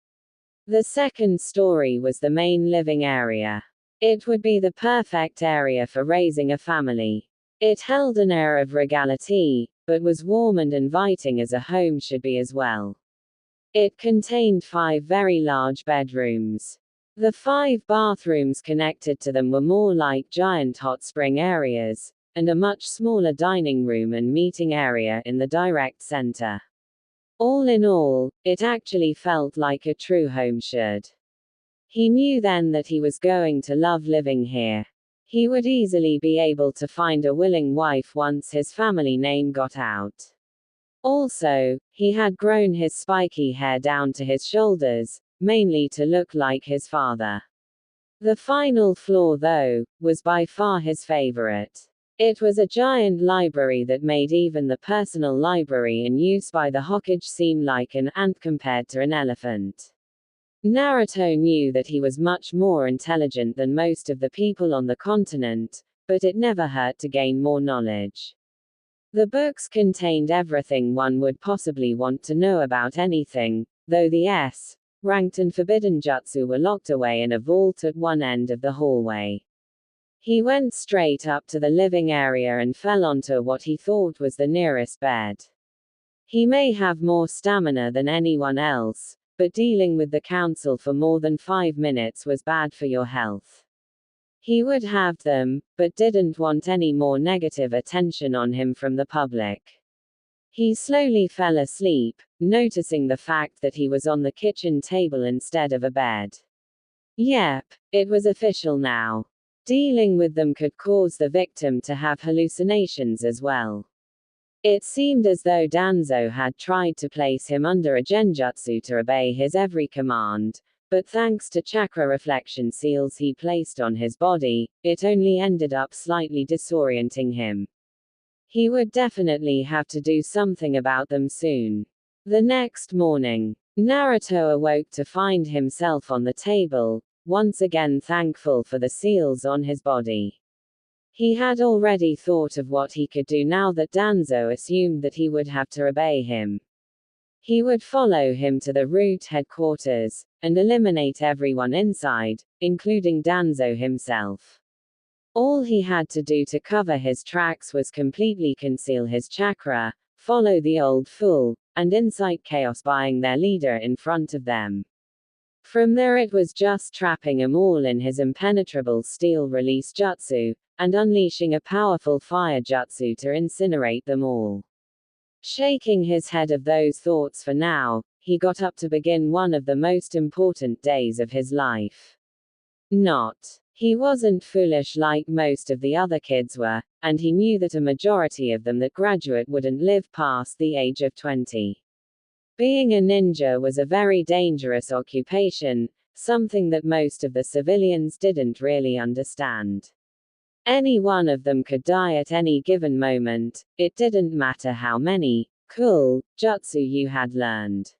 The second story was the main living area. It would be the perfect area for raising a family. It held an air of regality, but was warm and inviting as a home should be as well. It contained 5 very large bedrooms. The 5 bathrooms connected to them were more like giant hot spring areas, and a much smaller dining room and meeting area in the direct center. All in all, it actually felt like a true home should. He knew then that he was going to love living here. He would easily be able to find a willing wife once his family name got out. Also, he had grown his spiky hair down to his shoulders, mainly to look like his father. The final floor, though, was by far his favorite. It was a giant library that made even the personal library in use by the Hokage seem like an ant compared to an elephant. Naruto knew that he was much more intelligent than most of the people on the continent, but it never hurt to gain more knowledge. The books contained everything one would possibly want to know about anything, though the S-ranked and forbidden jutsu were locked away in a vault at one end of the hallway. He went straight up to the living area and fell onto what he thought was the nearest bed. He may have more stamina than anyone else, but dealing with the council for more than 5 minutes was bad for your health. He would have them, but didn't want any more negative attention on him from the public. He slowly fell asleep, noticing the fact that he was on the kitchen table instead of a bed. Yep, it was official now. Dealing with them could cause the victim to have hallucinations as well. It seemed as though Danzo had tried to place him under a genjutsu to obey his every command, but thanks to chakra reflection seals he placed on his body, it only ended up slightly disorienting him. He would definitely have to do something about them soon. The next morning, Naruto awoke to find himself on the table, once again thankful for the seals on his body. He had already thought of what he could do now that Danzo assumed that he would have to obey him. He would follow him to the root headquarters, and eliminate everyone inside, including Danzo himself. All he had to do to cover his tracks was completely conceal his chakra, follow the old fool, and incite chaos buying their leader in front of them. From there it was just trapping them all in his impenetrable steel release jutsu, and unleashing a powerful fire jutsu to incinerate them all. Shaking his head of those thoughts for now, he got up to begin one of the most important days of his life. He wasn't foolish like most of the other kids were, and he knew that a majority of them that graduate wouldn't live past the age of 20. Being a ninja was a very dangerous occupation, something that most of the civilians didn't really understand. Any one of them could die at any given moment, it didn't matter how many cool jutsu you had learned.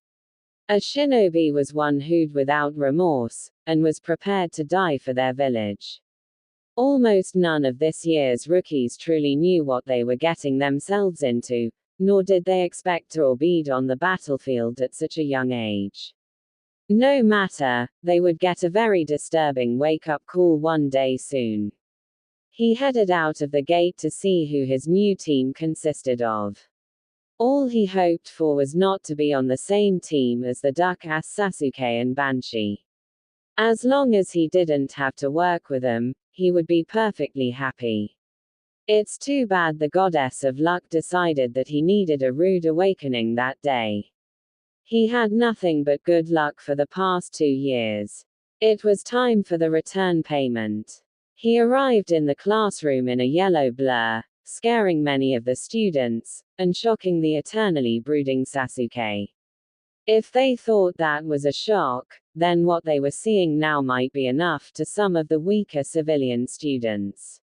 A shinobi was one who'd without remorse, and was prepared to die for their village. Almost none of this year's rookies truly knew what they were getting themselves into, nor did they expect to be on the battlefield at such a young age. No matter, they would get a very disturbing wake-up call one day soon. He headed out of the gate to see who his new team consisted of. All he hoped for was not to be on the same team as the duck-ass Sasuke and Banshee. As long as he didn't have to work with them, he would be perfectly happy. It's too bad the goddess of luck decided that he needed a rude awakening that day. He had nothing but good luck for the past 2 years. It was time for the return payment. He arrived in the classroom in a yellow blur, scaring many of the students, and shocking the eternally brooding Sasuke. If they thought that was a shock, then what they were seeing now might be enough to some of the weaker civilian students.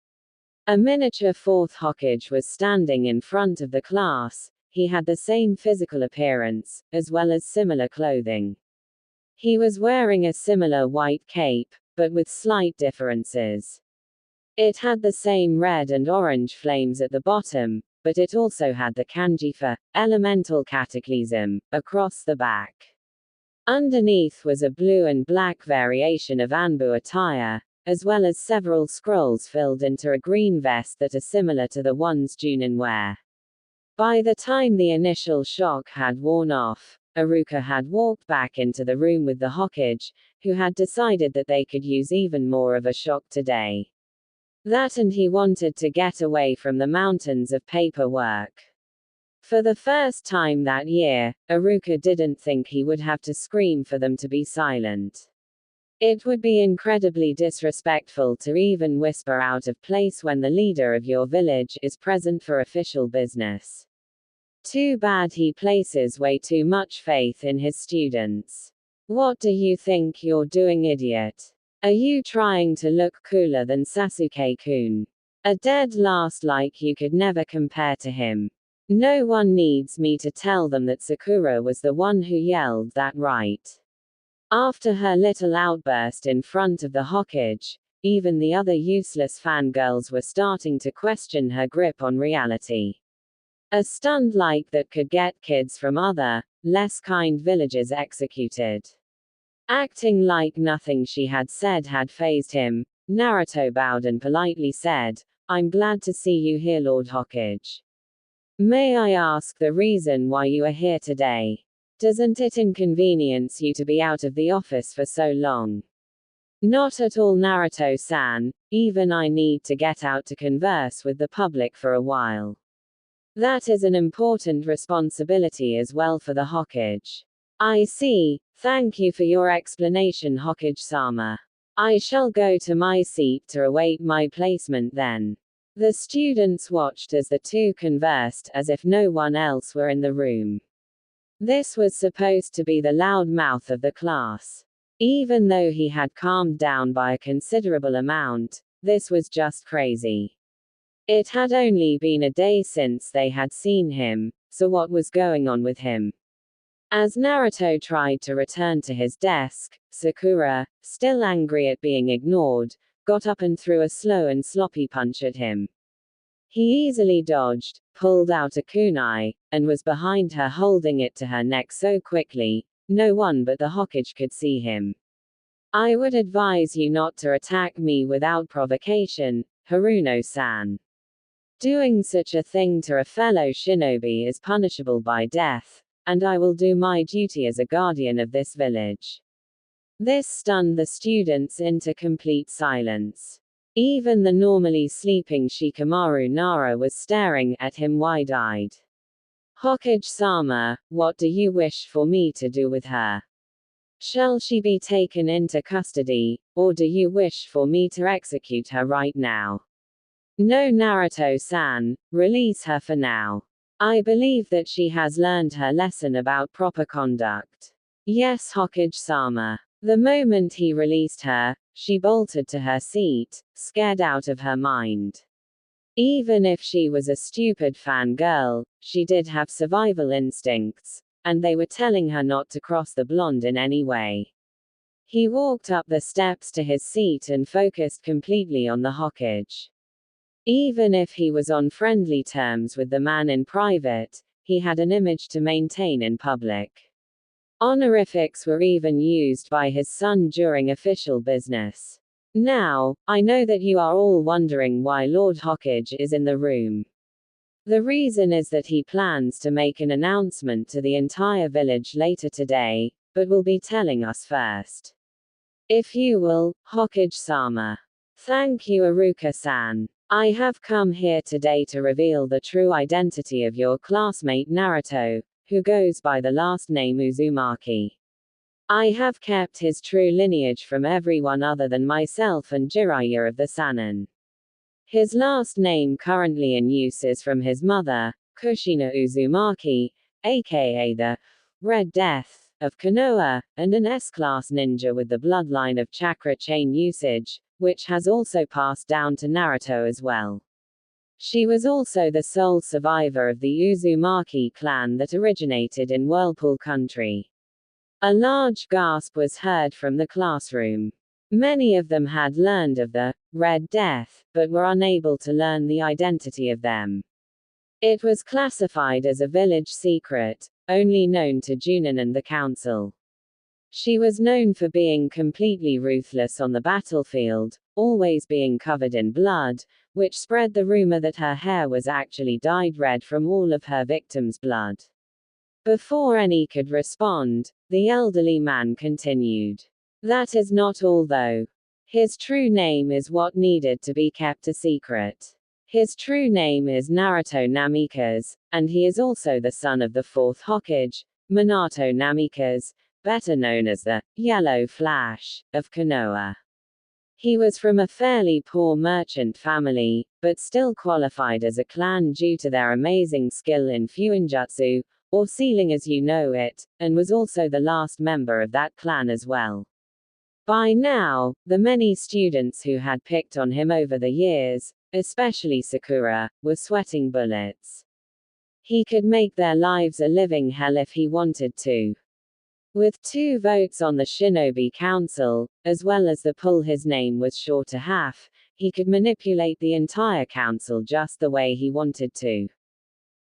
A miniature fourth Hokage was standing in front of the class. He had the same physical appearance, as well as similar clothing. He was wearing a similar white cape, but with slight differences. It had the same red and orange flames at the bottom, but it also had the kanji for elemental cataclysm across the back. Underneath was a blue and black variation of Anbu attire, as well as several scrolls filled into a green vest that are similar to the ones Junin wear. By the time the initial shock had worn off, Iruka had walked back into the room with the Hokage, who had decided that they could use even more of a shock today. That and he wanted to get away from the mountains of paperwork. For the first time that year, Iruka didn't think he would have to scream for them to be silent. It would be incredibly disrespectful to even whisper out of place when the leader of your village is present for official business. Too bad he places way too much faith in his students. What do you think you're doing, idiot? Are you trying to look cooler than Sasuke-kun? A dead last like you could never compare to him. No one needs me to tell them that Sakura was the one who yelled that, right? After her little outburst in front of the Hokage, even the other useless fangirls were starting to question her grip on reality. A stunt like that could get kids from other, less kind villages executed. Acting like nothing she had said had fazed him, Naruto bowed and politely said, "I'm glad to see you here, Lord Hokage. May I ask the reason why you are here today? Doesn't it inconvenience you to be out of the office for so long?" "Not at all, Naruto-san, even I need to get out to converse with the public for a while. That is an important responsibility as well for the Hokage." "I see, thank you for your explanation, Hokage-sama. I shall go to my seat to await my placement then." The students watched as the two conversed as if no one else were in the room. This was supposed to be the loud mouth of the class. Even though he had calmed down by a considerable amount, this was just crazy. It had only been a day since they had seen him, so what was going on with him? As Naruto tried to return to his desk, Sakura, still angry at being ignored, got up and threw a slow and sloppy punch at him. He easily dodged, pulled out a kunai, and was behind her holding it to her neck so quickly, no one but the Hokage could see him. "I would advise you not to attack me without provocation, Haruno-san. Doing such a thing to a fellow shinobi is punishable by death, and I will do my duty as a guardian of this village." This stunned the students into complete silence. Even the normally sleeping Shikamaru Nara was staring at him wide-eyed. "Hokage-sama, what do you wish for me to do with her? Shall she be taken into custody, or do you wish for me to execute her right now?" "No, Naruto-san, release her for now. I believe that she has learned her lesson about proper conduct." "Yes, Hokage-sama." The moment he released her, she bolted to her seat, scared out of her mind. Even if she was a stupid fangirl, she did have survival instincts, and they were telling her not to cross the blonde in any way. He walked up the steps to his seat and focused completely on the Hokage. Even if he was on friendly terms with the man in private, he had an image to maintain in public. Honorifics were even used by his son during official business. "Now, I know that you are all wondering why Lord Hokage is in the room. The reason is that he plans to make an announcement to the entire village later today, but will be telling us first. If you will, Hokage-sama." "Thank you, Iruka-san. I have come here today to reveal the true identity of your classmate Naruto, who goes by the last name Uzumaki. I have kept his true lineage from everyone other than myself and Jiraiya of the Sannin. His last name currently in use is from his mother, Kushina Uzumaki, aka the Red Death of Konoha, and an S-class ninja with the bloodline of chakra chain usage, which has also passed down to Naruto as well. She was also the sole survivor of the Uzumaki clan that originated in Whirlpool Country. A large gasp was heard from the classroom. Many of them had learned of the Red Death, but were unable to learn the identity of them. It was classified as a village secret, only known to Junin and the council. She was known for being completely ruthless on the battlefield, always being covered in blood, which spread the rumor that her hair was actually dyed red from all of her victims' blood. Before any could respond, the elderly man continued. That is not all though. His true name is what needed to be kept a secret. His true name is Naruto Namikaze, and he is also the son of the fourth Hokage, Minato Namikaze, better known as the Yellow Flash of Konoha. He was from a fairly poor merchant family, but still qualified as a clan due to their amazing skill in fuinjutsu, or sealing as you know it, and was also the last member of that clan as well. By now, the many students who had picked on him over the years, especially Sakura, were sweating bullets. He could make their lives a living hell if he wanted to. With 2 votes on the Shinobi Council, as well as the pull his name was sure to have, he could manipulate the entire council just the way he wanted to.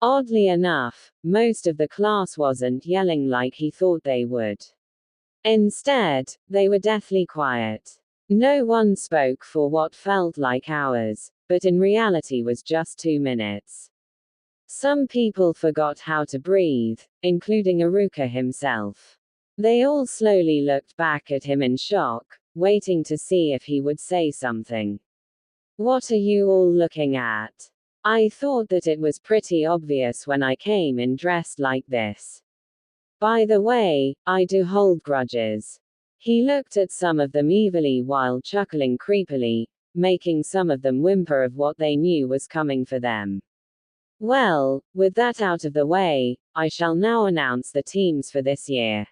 Oddly enough, most of the class wasn't yelling like he thought they would. Instead, they were deathly quiet. No one spoke for what felt like hours, but in reality was just 2 minutes. Some people forgot how to breathe, including Iruka himself. They all slowly looked back at him in shock, waiting to see if he would say something. What are you all looking at? I thought that it was pretty obvious when I came in dressed like this. By the way, I do hold grudges. He looked at some of them evilly while chuckling creepily, making some of them whimper of what they knew was coming for them. Well, with that out of the way, I shall now announce the teams for this year.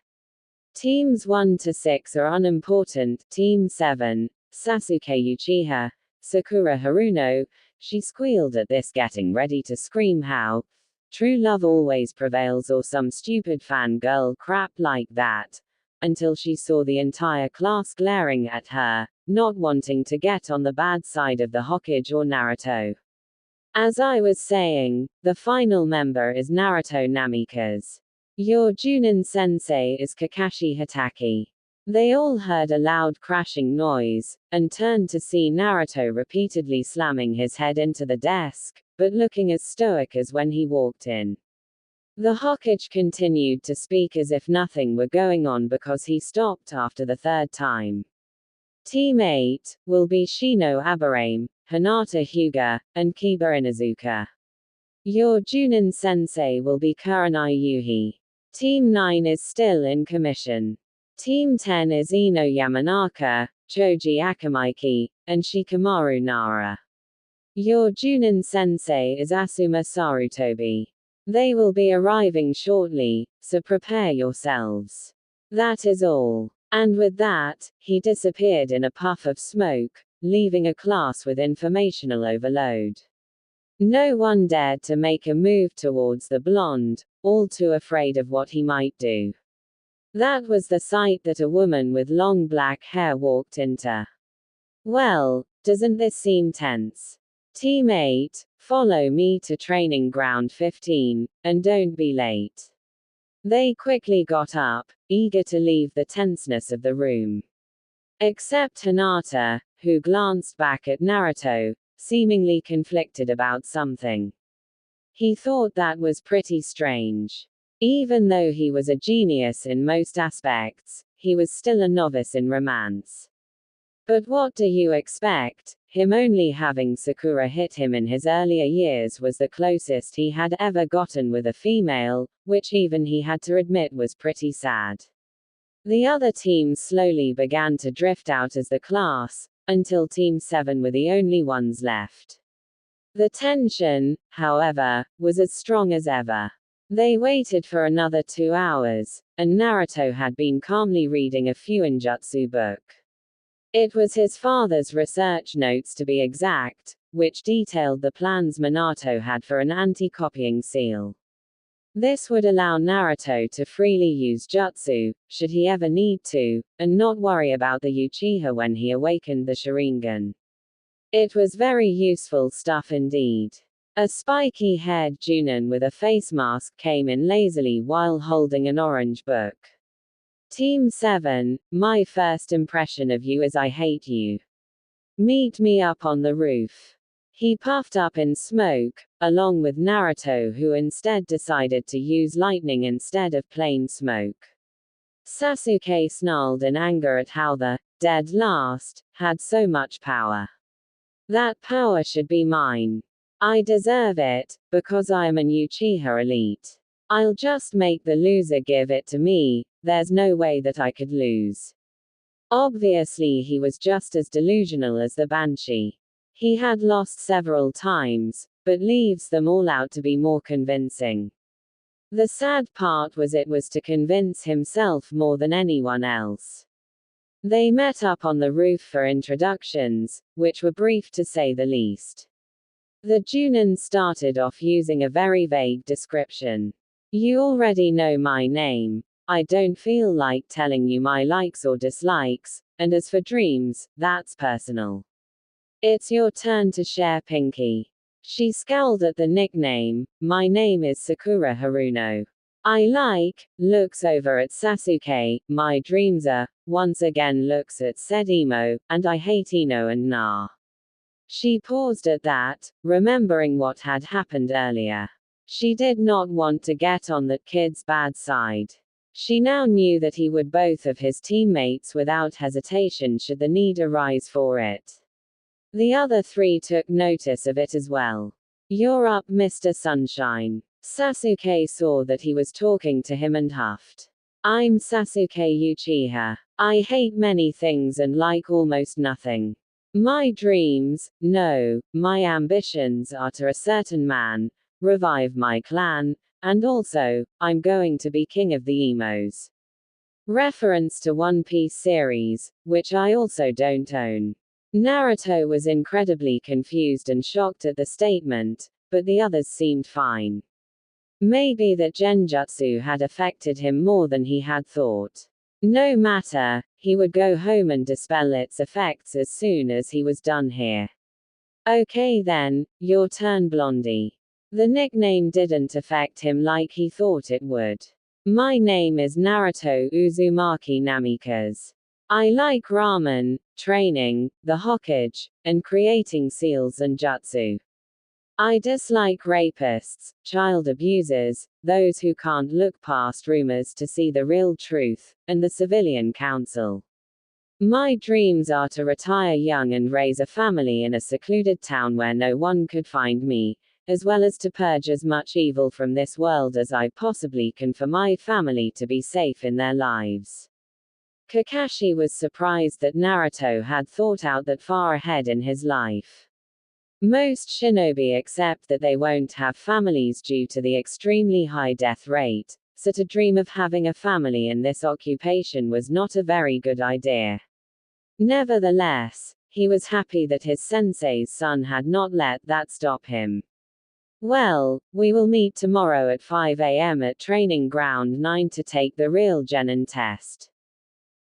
Teams 1 to 6 are unimportant. Team 7, Sasuke Uchiha, Sakura Haruno. She squealed at this, getting ready to scream how true love always prevails or some stupid fangirl crap like that, until she saw the entire class glaring at her, not wanting to get on the bad side of the Hokage or Naruto. As I was saying, the final member is Naruto Namikaze. Your Junin sensei is Kakashi Hatake. They all heard a loud crashing noise, and turned to see Naruto repeatedly slamming his head into the desk, but looking as stoic as when he walked in. The Hokage continued to speak as if nothing were going on because he stopped after the 3rd time. Team 8 will be Shino Aburame, Hinata Hyuga, and Kiba Inuzuka. Your Junin sensei will be Kurenai Yuhi. Team 9 is still in commission. Team 10 is Ino Yamanaka, Choji Akamaiki, and Shikamaru Nara. Your Junin sensei is Asuma Sarutobi. They will be arriving shortly, so prepare yourselves. That is all. And with that, he disappeared in a puff of smoke, leaving a class with informational overload. No one dared to make a move towards the blonde, all too afraid of what he might do. That was the sight that a woman with long black hair walked into. Well, doesn't this seem tense? Team 8, follow me to training ground 15, and don't be late. They quickly got up, eager to leave the tenseness of the room. Except Hinata, who glanced back at Naruto, seemingly conflicted about something. He thought that was pretty strange. Even though he was a genius in most aspects, he was still a novice in romance. But what do you expect? Him only having Sakura hit him in his earlier years was the closest he had ever gotten with a female, which even he had to admit was pretty sad. The other teams slowly began to drift out as the class, until Team 7 were the only ones left. The tension, however, was as strong as ever. They waited for another 2 hours, and Naruto had been calmly reading a fuinjutsu book. It was his father's research notes to be exact, which detailed the plans Minato had for an anti-copying seal. This would allow Naruto to freely use jutsu, should he ever need to, and not worry about the Uchiha when he awakened the Sharingan. It was very useful stuff indeed. A spiky-haired Junin with a face mask came in lazily while holding an orange book. Team 7, my first impression of you is I hate you. Meet me up on the roof. He puffed up in smoke, along with Naruto, who instead decided to use lightning instead of plain smoke. Sasuke snarled in anger at how the dead last had so much power. That power should be mine. I deserve it, because I am an Uchiha elite. I'll just make the loser give it to me, there's no way that I could lose. Obviously he was just as delusional as the Banshee. He had lost several times, but leaves them all out to be more convincing. The sad part was it was to convince himself more than anyone else. They met up on the roof for introductions, which were brief to say the least. The Junin started off using a very vague description. You already know my name. I don't feel like telling you my likes or dislikes, and as for dreams, that's personal. It's your turn to share, Pinky. She scowled at the nickname. My name is Sakura Haruno. Looks over at Sasuke, my dreams are, once again looks at said emo, and I hate Ino and Na. She paused at that, remembering what had happened earlier. She did not want to get on that kid's bad side. She now knew that he would both of his teammates without hesitation should the need arise for it. The other three took notice of it as well. You're up, Mr. Sunshine. Sasuke saw that he was talking to him and huffed. I'm Sasuke Uchiha. I hate many things and like almost nothing. My dreams, no, my ambitions are to a certain man, revive my clan, and also, I'm going to be king of the emos. Reference to One Piece series, which I also don't own. Naruto was incredibly confused and shocked at the statement, but the others seemed fine. Maybe that genjutsu had affected him more than he had thought. No matter, he would go home and dispel its effects as soon as he was done here. Okay then, your turn, Blondie. The nickname didn't affect him like he thought it would. My name is Naruto Uzumaki Namikaze. I like ramen, training, the Hokage, and creating seals and jutsu. I dislike rapists, child abusers, those who can't look past rumors to see the real truth, and the civilian council. My dreams are to retire young and raise a family in a secluded town where no one could find me, as well as to purge as much evil from this world as I possibly can for my family to be safe in their lives. Kakashi was surprised that Naruto had thought out that far ahead in his life. Most shinobi accept that they won't have families due to the extremely high death rate, so to dream of having a family in this occupation was not a very good idea. Nevertheless, he was happy that his sensei's son had not let that stop him. Well, we will meet tomorrow at 5 a.m. at Training Ground 9 to take the real Genin test.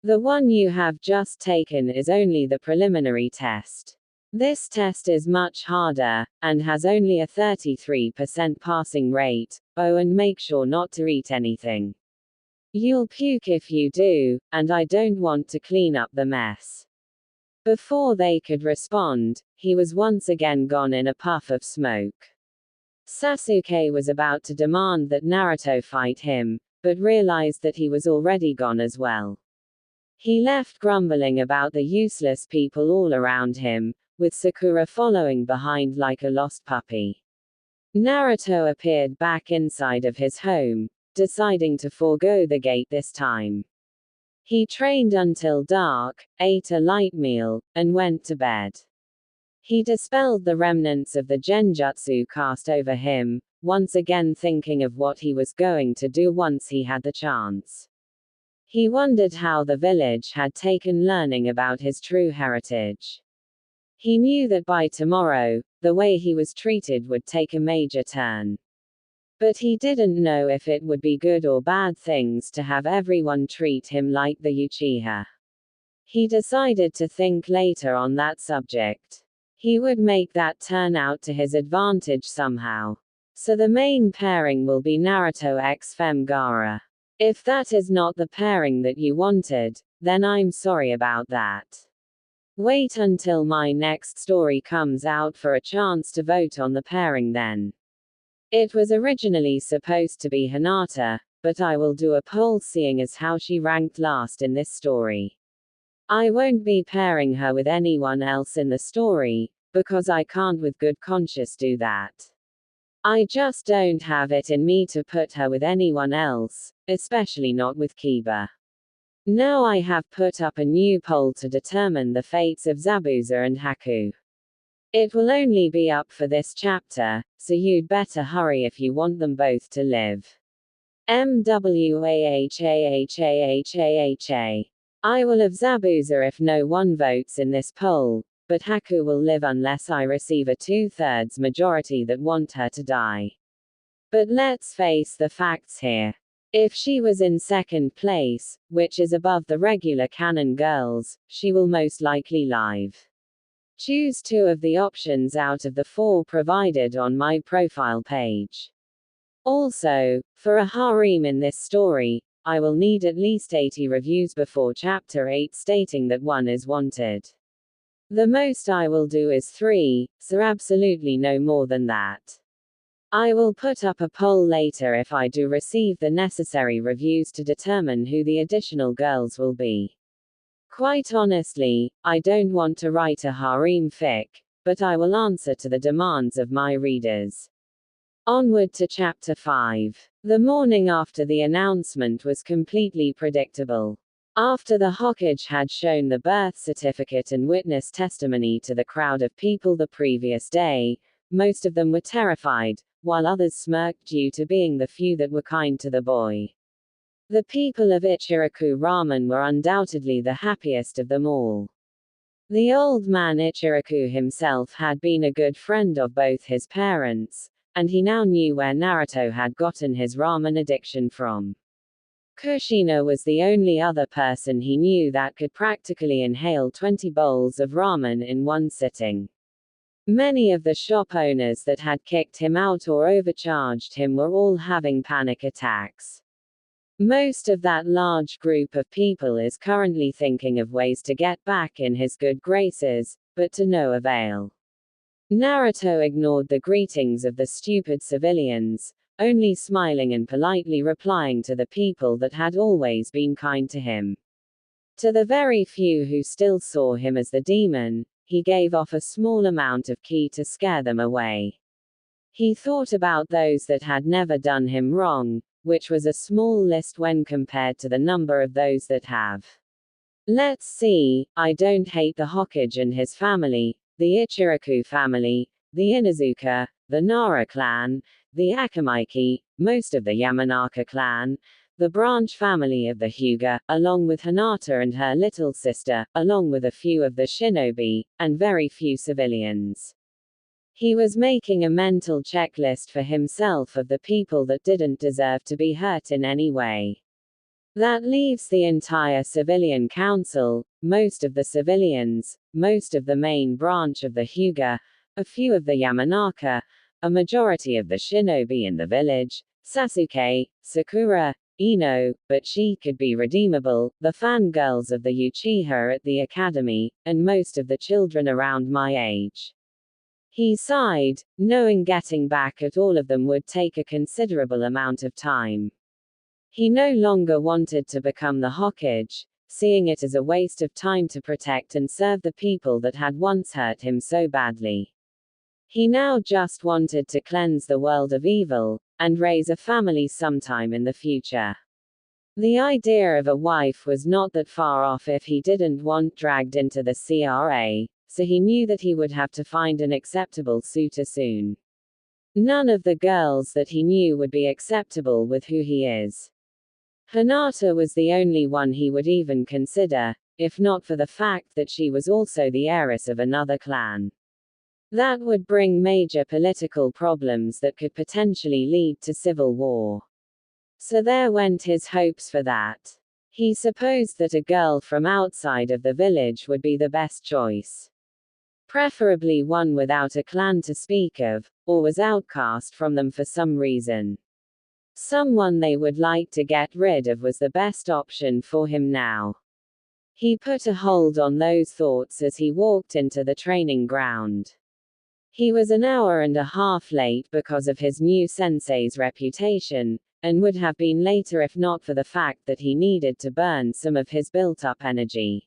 The one you have just taken is only the preliminary test. This test is much harder, and has only a 33% passing rate. Oh, and make sure not to eat anything. You'll puke if you do, and I don't want to clean up the mess. Before they could respond, he was once again gone in a puff of smoke. Sasuke was about to demand that Naruto fight him, but realized that he was already gone as well. He left grumbling about the useless people all around him, with Sakura following behind like a lost puppy. Naruto appeared back inside of his home, deciding to forego the gate this time. He trained until dark, ate a light meal, and went to bed. He dispelled the remnants of the genjutsu cast over him, once again thinking of what he was going to do once he had the chance. He wondered how the village had taken learning about his true heritage. He knew that by tomorrow, the way he was treated would take a major turn. But he didn't know if it would be good or bad things to have everyone treat him like the Uchiha. He decided to think later on that subject. He would make that turn out to his advantage somehow. So the main pairing will be Naruto x Fem Gaara. If that is not the pairing that you wanted, then I'm sorry about that. Wait until my next story comes out for a chance to vote on the pairing then. It was originally supposed to be Hinata, but I will do a poll seeing as how she ranked last in this story. I won't be pairing her with anyone else in the story, because I can't with good conscience do that. I just don't have it in me to put her with anyone else, especially not with Kiba. Now I have put up a new poll to determine the fates of Zabuza and Haku. It will only be up for this chapter, so you'd better hurry if you want them both to live. MWAHAHAHAHA. I will have Zabuza if no one votes in this poll, but Haku will live unless I receive a 2/3 majority that want her to die. But let's face the facts here. If she was in second place, which is above the regular canon girls, she will most likely live. Choose 2 of the options out of the 4 provided on my profile page. Also, for a harem in this story, I will need at least 80 reviews before chapter 8 stating that one is wanted. The most I will do is 3, so absolutely no more than that. I will put up a poll later if I do receive the necessary reviews to determine who the additional girls will be. Quite honestly, I don't want to write a harem fic, but I will answer to the demands of my readers. Onward to chapter 5. The morning after the announcement was completely predictable. After the Hokage had shown the birth certificate and witness testimony to the crowd of people the previous day, most of them were terrified, while others smirked due to being the few that were kind to the boy. The people of Ichiraku Ramen were undoubtedly the happiest of them all. The old man Ichiraku himself had been a good friend of both his parents, and he now knew where Naruto had gotten his ramen addiction from. Kushina was the only other person he knew that could practically inhale 20 bowls of ramen in one sitting. Many of the shop owners that had kicked him out or overcharged him were all having panic attacks. Most of that large group of people is currently thinking of ways to get back in his good graces, but to no avail. Naruto ignored the greetings of the stupid civilians, only smiling and politely replying to the people that had always been kind to him. To the very few who still saw him as the demon, he gave off a small amount of ki to scare them away. He thought about those that had never done him wrong, which was a small list when compared to the number of those that have. Let's see, I don't hate the Hokage and his family, the Ichiraku family, the Inuzuka, the Nara clan, the Akamaiki, most of the Yamanaka clan, the branch family of the Hyuga, along with Hinata and her little sister, along with a few of the shinobi, and very few civilians. He was making a mental checklist for himself of the people that didn't deserve to be hurt in any way. That leaves the entire civilian council, most of the civilians, most of the main branch of the Hyuga, a few of the Yamanaka, a majority of the shinobi in the village, Sasuke, Sakura, Ino, but she could be redeemable, the fangirls of the Uchiha at the academy, and most of the children around my age. He sighed, knowing getting back at all of them would take a considerable amount of time. He no longer wanted to become the Hokage, seeing it as a waste of time to protect and serve the people that had once hurt him so badly. He now just wanted to cleanse the world of evil, and raise a family sometime in the future. The idea of a wife was not that far off if he didn't want dragged into the CRA, so he knew that he would have to find an acceptable suitor soon. None of the girls that he knew would be acceptable with who he is. Hinata was the only one he would even consider, if not for the fact that she was also the heiress of another clan. That would bring major political problems that could potentially lead to civil war. So there went his hopes for that. He supposed that a girl from outside of the village would be the best choice. Preferably one without a clan to speak of, or was outcast from them for some reason. Someone they would like to get rid of was the best option for him now. He put a hold on those thoughts as he walked into the training ground. He was an hour and a half late because of his new sensei's reputation, and would have been later if not for the fact that he needed to burn some of his built-up energy.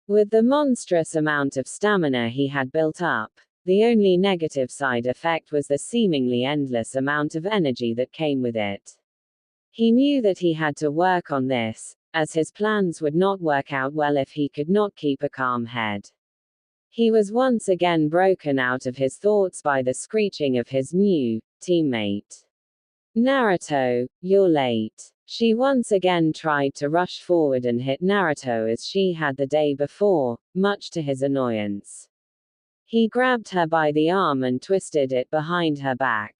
With the monstrous amount of stamina he had built up, the only negative side effect was the seemingly endless amount of energy that came with it. He knew that he had to work on this, as his plans would not work out well if he could not keep a calm head. He was once again broken out of his thoughts by the screeching of his new teammate. Naruto, you're late. She once again tried to rush forward and hit Naruto as she had the day before, much to his annoyance. He grabbed her by the arm and twisted it behind her back.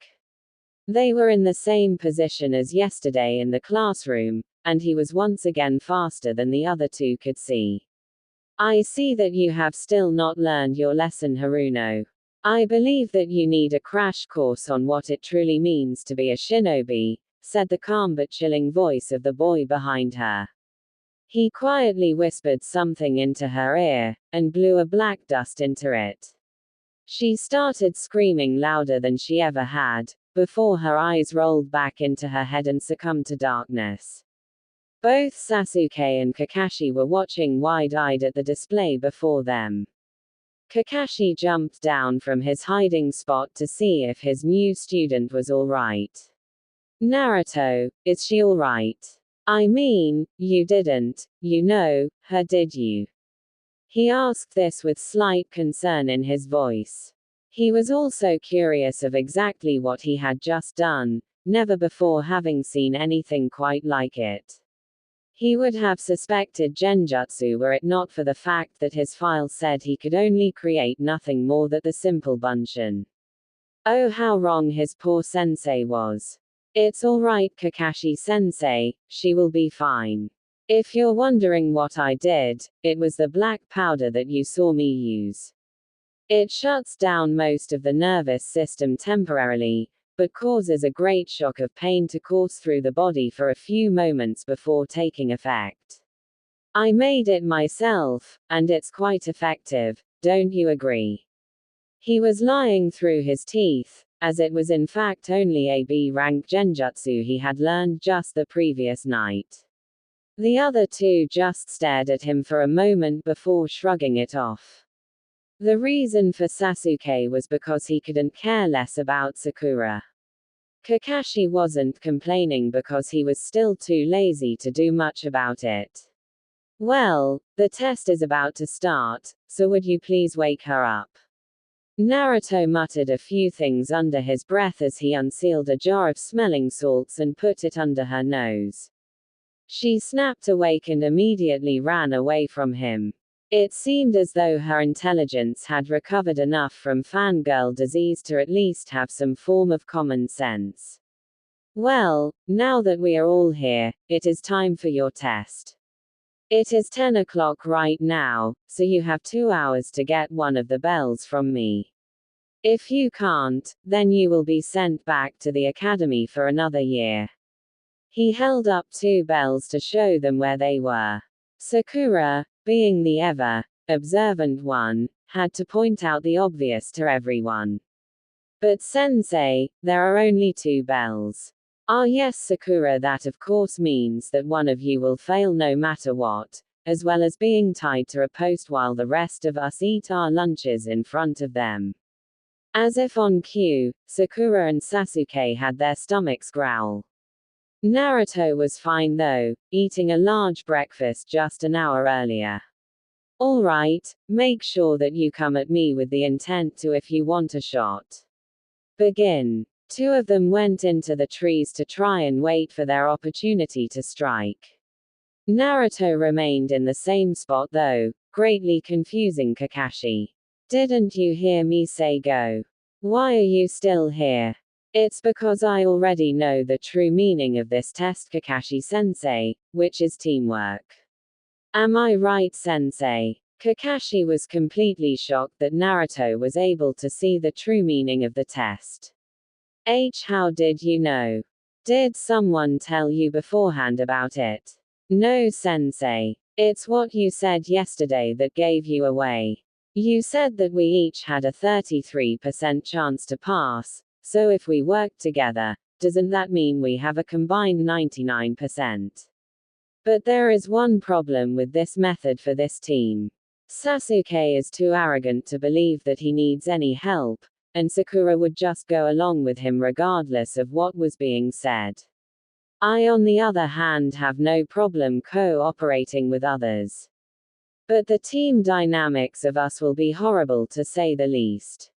They were in the same position as yesterday in the classroom, and he was once again faster than the other two could see. I see that you have still not learned your lesson, Haruno. I believe that you need a crash course on what it truly means to be a shinobi, said the calm but chilling voice of the boy behind her. He quietly whispered something into her ear, and blew a black dust into it. She started screaming louder than she ever had, before her eyes rolled back into her head and succumbed to darkness. Both Sasuke and Kakashi were watching wide-eyed at the display before them. Kakashi jumped down from his hiding spot to see if his new student was all right. Naruto, is she all right? I mean, you didn't, her, did you? He asked this with slight concern in his voice. He was also curious of exactly what he had just done, never before having seen anything quite like it. He would have suspected genjutsu were it not for the fact that his file said he could only create nothing more than the simple bunshin. Oh, how wrong his poor sensei was. It's alright, Kakashi-sensei, she will be fine. If you're wondering what I did, it was the black powder that you saw me use. It shuts down most of the nervous system temporarily, but causes a great shock of pain to course through the body for a few moments before taking effect. I made it myself, and it's quite effective, don't you agree? He was lying through his teeth, as it was in fact only a B-rank genjutsu he had learned just the previous night. The other two just stared at him for a moment before shrugging it off. The reason for Sasuke was because he couldn't care less about Sakura. Kakashi wasn't complaining because he was still too lazy to do much about it. Well, the test is about to start, so would you please wake her up? Naruto muttered a few things under his breath as he unsealed a jar of smelling salts and put it under her nose. She snapped awake and immediately ran away from him. It seemed as though her intelligence had recovered enough from fangirl disease to at least have some form of common sense. Well, now that we are all here, it is time for your test. It is 10 o'clock right now, so you have 2 hours to get one of the bells from me. If you can't, then you will be sent back to the academy for another year. He held up 2 bells to show them where they were. Sakura, being the ever observant one, had to point out the obvious to everyone. But sensei, there are only 2 bells. Ah yes, Sakura, that of course means that one of you will fail no matter what, as well as being tied to a post while the rest of us eat our lunches in front of them. As if on cue, Sakura and Sasuke had their stomachs growl. Naruto was fine though, eating a large breakfast just an hour earlier. Alright, make sure that you come at me with the intent to if you want a shot. Begin. 2 of them went into the trees to try and wait for their opportunity to strike. Naruto remained in the same spot though, greatly confusing Kakashi. Didn't you hear me say go? Why are you still here? It's because I already know the true meaning of this test, Kakashi-sensei, which is teamwork. Am I right, sensei? Kakashi was completely shocked that Naruto was able to see the true meaning of the test. How did you know? Did someone tell you beforehand about it? No, sensei. It's what you said yesterday that gave you away. You said that we each had a 33% chance to pass, so if we work together, doesn't that mean we have a combined 99%? But there is one problem with this method for this team. Sasuke is too arrogant to believe that he needs any help, and Sakura would just go along with him regardless of what was being said. I, on the other hand, have no problem cooperating with others. But the team dynamics of us will be horrible to say the least.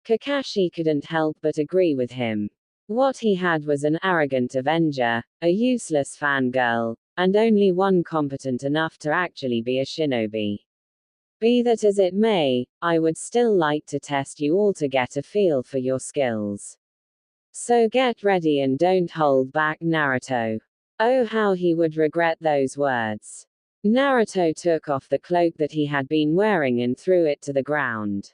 Kakashi couldn't help but agree with him. What he had was an arrogant Avenger, a useless fangirl, and only one competent enough to actually be a shinobi. Be that as it may, I would still like to test you all to get a feel for your skills. So get ready and don't hold back, Naruto. Oh, how he would regret those words. Naruto took off the cloak that he had been wearing and threw it to the ground.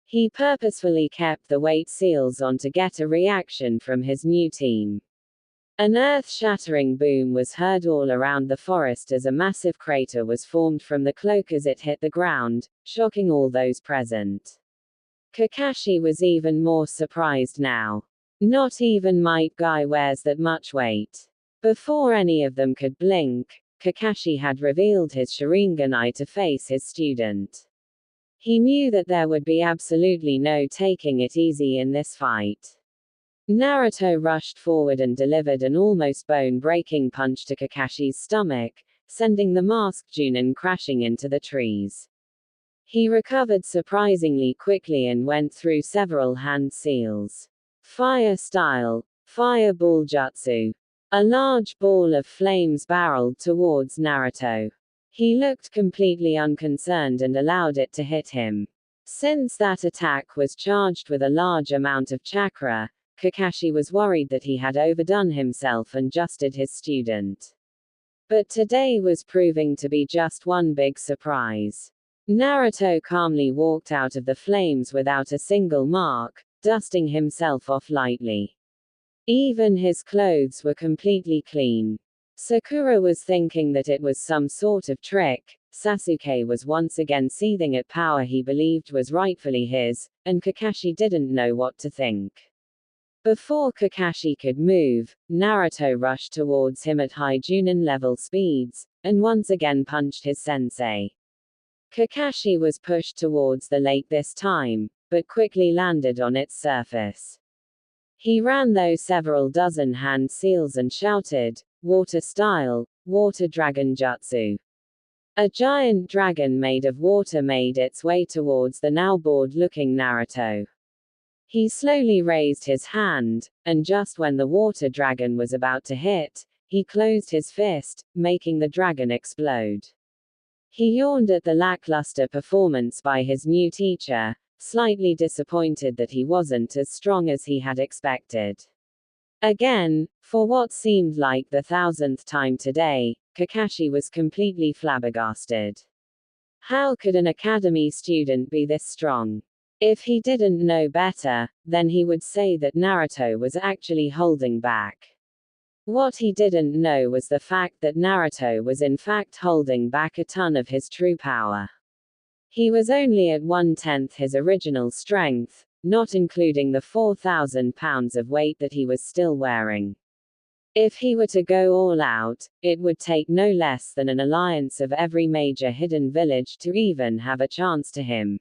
He purposefully kept the weight seals on to get a reaction from his new team. An earth-shattering boom was heard all around the forest as a massive crater was formed from the cloak as it hit the ground, shocking all those present. Kakashi was even more surprised now. Not even Might Guy wears that much weight. Before any of them could blink, Kakashi had revealed his Sharingan to face his student. He knew that there would be absolutely no taking it easy in this fight. Naruto rushed forward and delivered an almost bone-breaking punch to Kakashi's stomach, sending the masked Junin crashing into the trees. He recovered surprisingly quickly and went through several hand seals. Fire style, fireball jutsu. A large ball of flames barreled towards Naruto. He looked completely unconcerned and allowed it to hit him. Since that attack was charged with a large amount of chakra, Kakashi was worried that he had overdone himself and justed his student. But today was proving to be just one big surprise. Naruto calmly walked out of the flames without a single mark, dusting himself off lightly. Even his clothes were completely clean. Sakura was thinking that it was some sort of trick. Sasuke was once again seething at power he believed was rightfully his, and Kakashi didn't know what to think. Before Kakashi could move, Naruto rushed towards him at high Junin level speeds, and once again punched his sensei. Kakashi was pushed towards the lake this time, but quickly landed on its surface. He ran those several dozen hand seals and shouted, "Water style, water dragon jutsu." A giant dragon made of water made its way towards the now bored-looking Naruto. He slowly raised his hand, and just when the water dragon was about to hit, he closed his fist, making the dragon explode. He yawned at the lackluster performance by his new teacher, slightly disappointed that he wasn't as strong as he had expected. Again, for what seemed like the 1000th time today, Kakashi was completely flabbergasted. How could an academy student be this strong? If he didn't know better, then he would say that Naruto was actually holding back. What he didn't know was the fact that Naruto was in fact holding back a ton of his true power. He was only at 1/10 his original strength, not including the 4,000 pounds of weight that he was still wearing. If he were to go all out, it would take no less than an alliance of every major hidden village to even have a chance to him.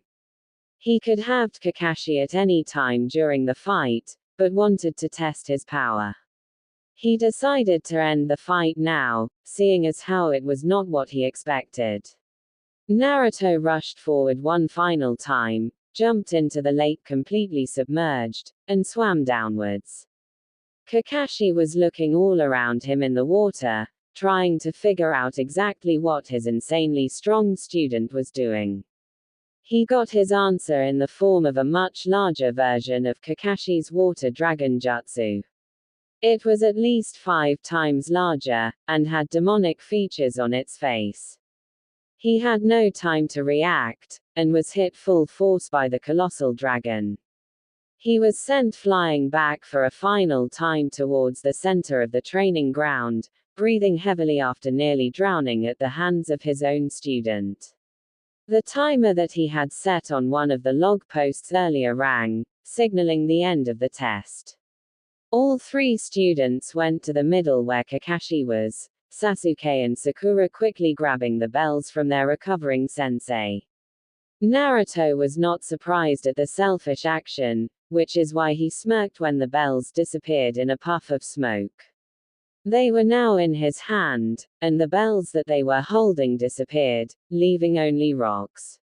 He could have Kakashi at any time during the fight, but wanted to test his power. He decided to end the fight now, seeing as how it was not what he expected. Naruto rushed forward one final time, jumped into the lake completely submerged, and swam downwards. Kakashi was looking all around him in the water, trying to figure out exactly what his insanely strong student was doing. He got his answer in the form of a much larger version of Kakashi's water dragon jutsu. It was at least 5 times larger, and had demonic features on its face. He had no time to react, and was hit full force by the colossal dragon. He was sent flying back for a final time towards the center of the training ground, breathing heavily after nearly drowning at the hands of his own student. The timer that he had set on one of the log posts earlier rang, signaling the end of the test. All 3 students went to the middle where Kakashi was, Sasuke and Sakura quickly grabbing the bells from their recovering sensei. Naruto was not surprised at the selfish action, which is why he smirked when the bells disappeared in a puff of smoke. They were now in his hand, and the bells that they were holding disappeared, leaving only rocks.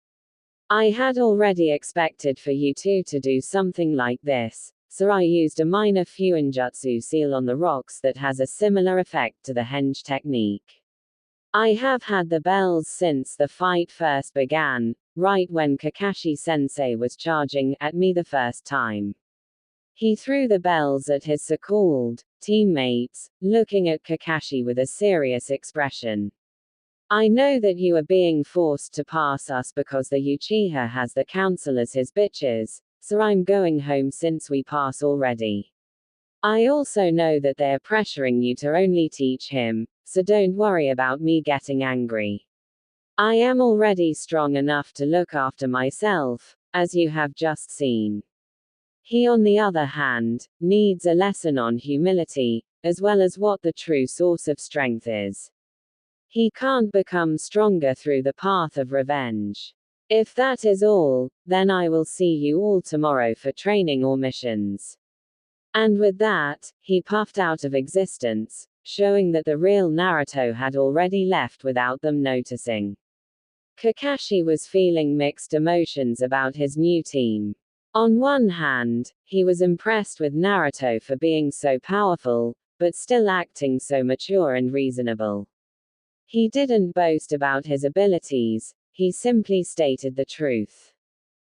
I had already expected for you two to do something like this, so I used a minor Fuinjutsu seal on the rocks that has a similar effect to the henge technique. I have had the bells since the fight first began, right when Kakashi-sensei was charging at me the first time. He threw the bells at his so-called teammates, looking at Kakashi with a serious expression. I know that you are being forced to pass us because the Uchiha has the council as his bitches, so I'm going home since we pass already. I also know that they are pressuring you to only teach him, so don't worry about me getting angry. I am already strong enough to look after myself, as you have just seen. He, on the other hand, needs a lesson on humility, as well as what the true source of strength is. He can't become stronger through the path of revenge. If that is all, then I will see you all tomorrow for training or missions. And with that, he puffed out of existence, showing that the real Naruto had already left without them noticing. Kakashi was feeling mixed emotions about his new team. On one hand, he was impressed with Naruto for being so powerful, but still acting so mature and reasonable. He didn't boast about his abilities, he simply stated the truth.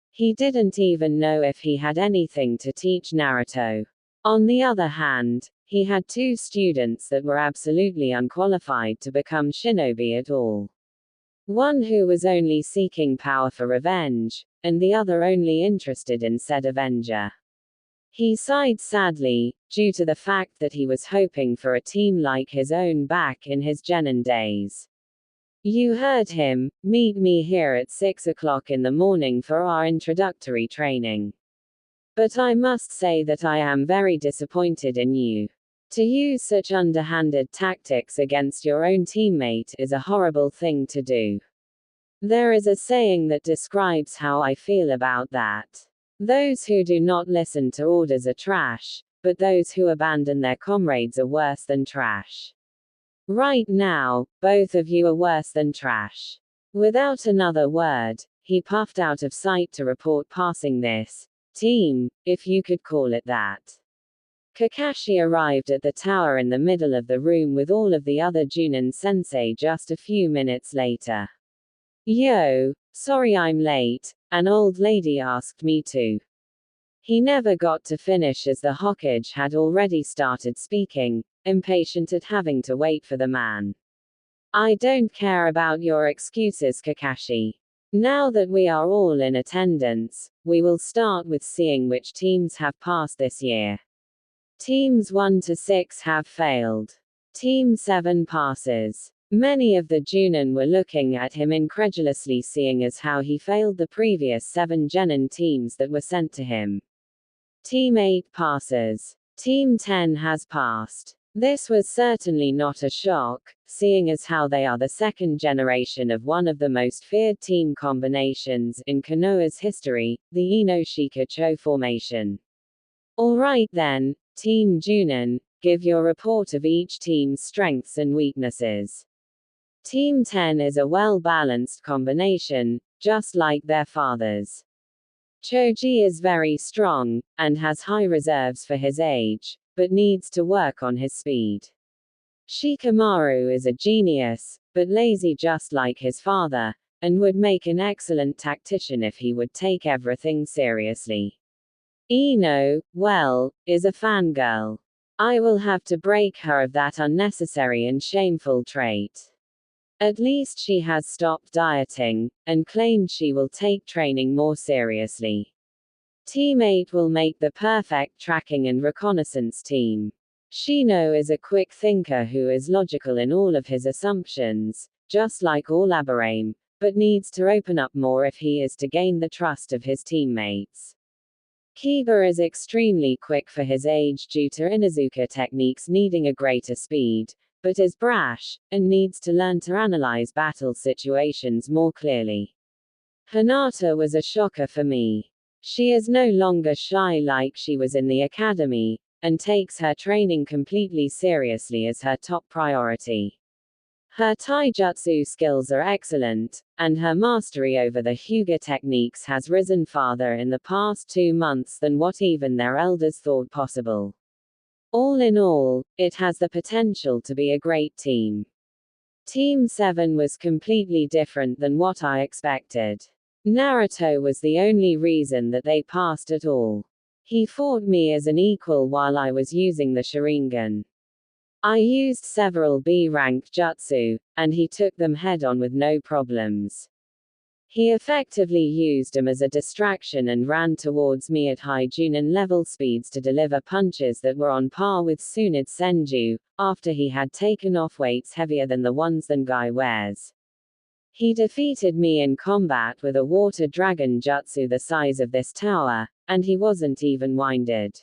He didn't even know if he had anything to teach Naruto. On the other hand, he had 2 students that were absolutely unqualified to become shinobi at all. One who was only seeking power for revenge, and the other only interested in said avenger. He sighed sadly, due to the fact that he was hoping for a team like his own back in his genin days. You heard him, meet me here at 6 o'clock in the morning for our introductory training. But I must say that I am very disappointed in you. To use such underhanded tactics against your own teammate is a horrible thing to do. There is a saying that describes how I feel about that. Those who do not listen to orders are trash, but those who abandon their comrades are worse than trash. Right now, both of you are worse than trash. Without another word, he puffed out of sight to report passing this team, if you could call it that. Kakashi arrived at the tower in the middle of the room with all of the other Junin sensei just a few minutes later. Yo, sorry I'm late, an old lady asked me to. He never got to finish as the Hokage had already started speaking, impatient at having to wait for the man. I don't care about your excuses, Kakashi. Now that we are all in attendance, we will start with seeing which teams have passed this year. Teams 1 to 6 have failed. Team 7 passes. Many of the Junin were looking at him incredulously, seeing as how he failed the previous 7 genin teams that were sent to him. Team 8 passes. Team 10 has passed. This was certainly not a shock, seeing as how they are the second generation of one of the most feared team combinations in Konoha's history, the Ino-Shika-Cho formation. Alright then, Team Junin, give your report of each team's strengths and weaknesses. Team 10 is a well-balanced combination, just like their fathers. Choji is very strong, and has high reserves for his age, but needs to work on his speed. Shikamaru is a genius, but lazy just like his father, and would make an excellent tactician if he would take everything seriously. Ino, well, is a fangirl. I will have to break her of that unnecessary and shameful trait. At least she has stopped dieting, and claimed she will take training more seriously. Team 8 will make the perfect tracking and reconnaissance team. Shino is a quick thinker who is logical in all of his assumptions, just like all Harem, but needs to open up more if he is to gain the trust of his teammates. Kiba is extremely quick for his age due to Inuzuka techniques needing a greater speed, but is brash, and needs to learn to analyze battle situations more clearly. Hinata was a shocker for me. She is no longer shy like she was in the academy, and takes her training completely seriously as her top priority. Her taijutsu skills are excellent, and her mastery over the Hyuga techniques has risen farther in the past 2 months than what even their elders thought possible. All in all, it has the potential to be a great team. Team 7 was completely different than what I expected. Naruto was the only reason that they passed at all. He fought me as an equal while I was using the Sharingan. I used several B-rank jutsu, and he took them head-on with no problems. He effectively used them as a distraction and ran towards me at high Junin level speeds to deliver punches that were on par with Tsunade Senju, after he had taken off weights heavier than the ones that Guy wears. He defeated me in combat with a water dragon jutsu the size of this tower, and he wasn't even winded.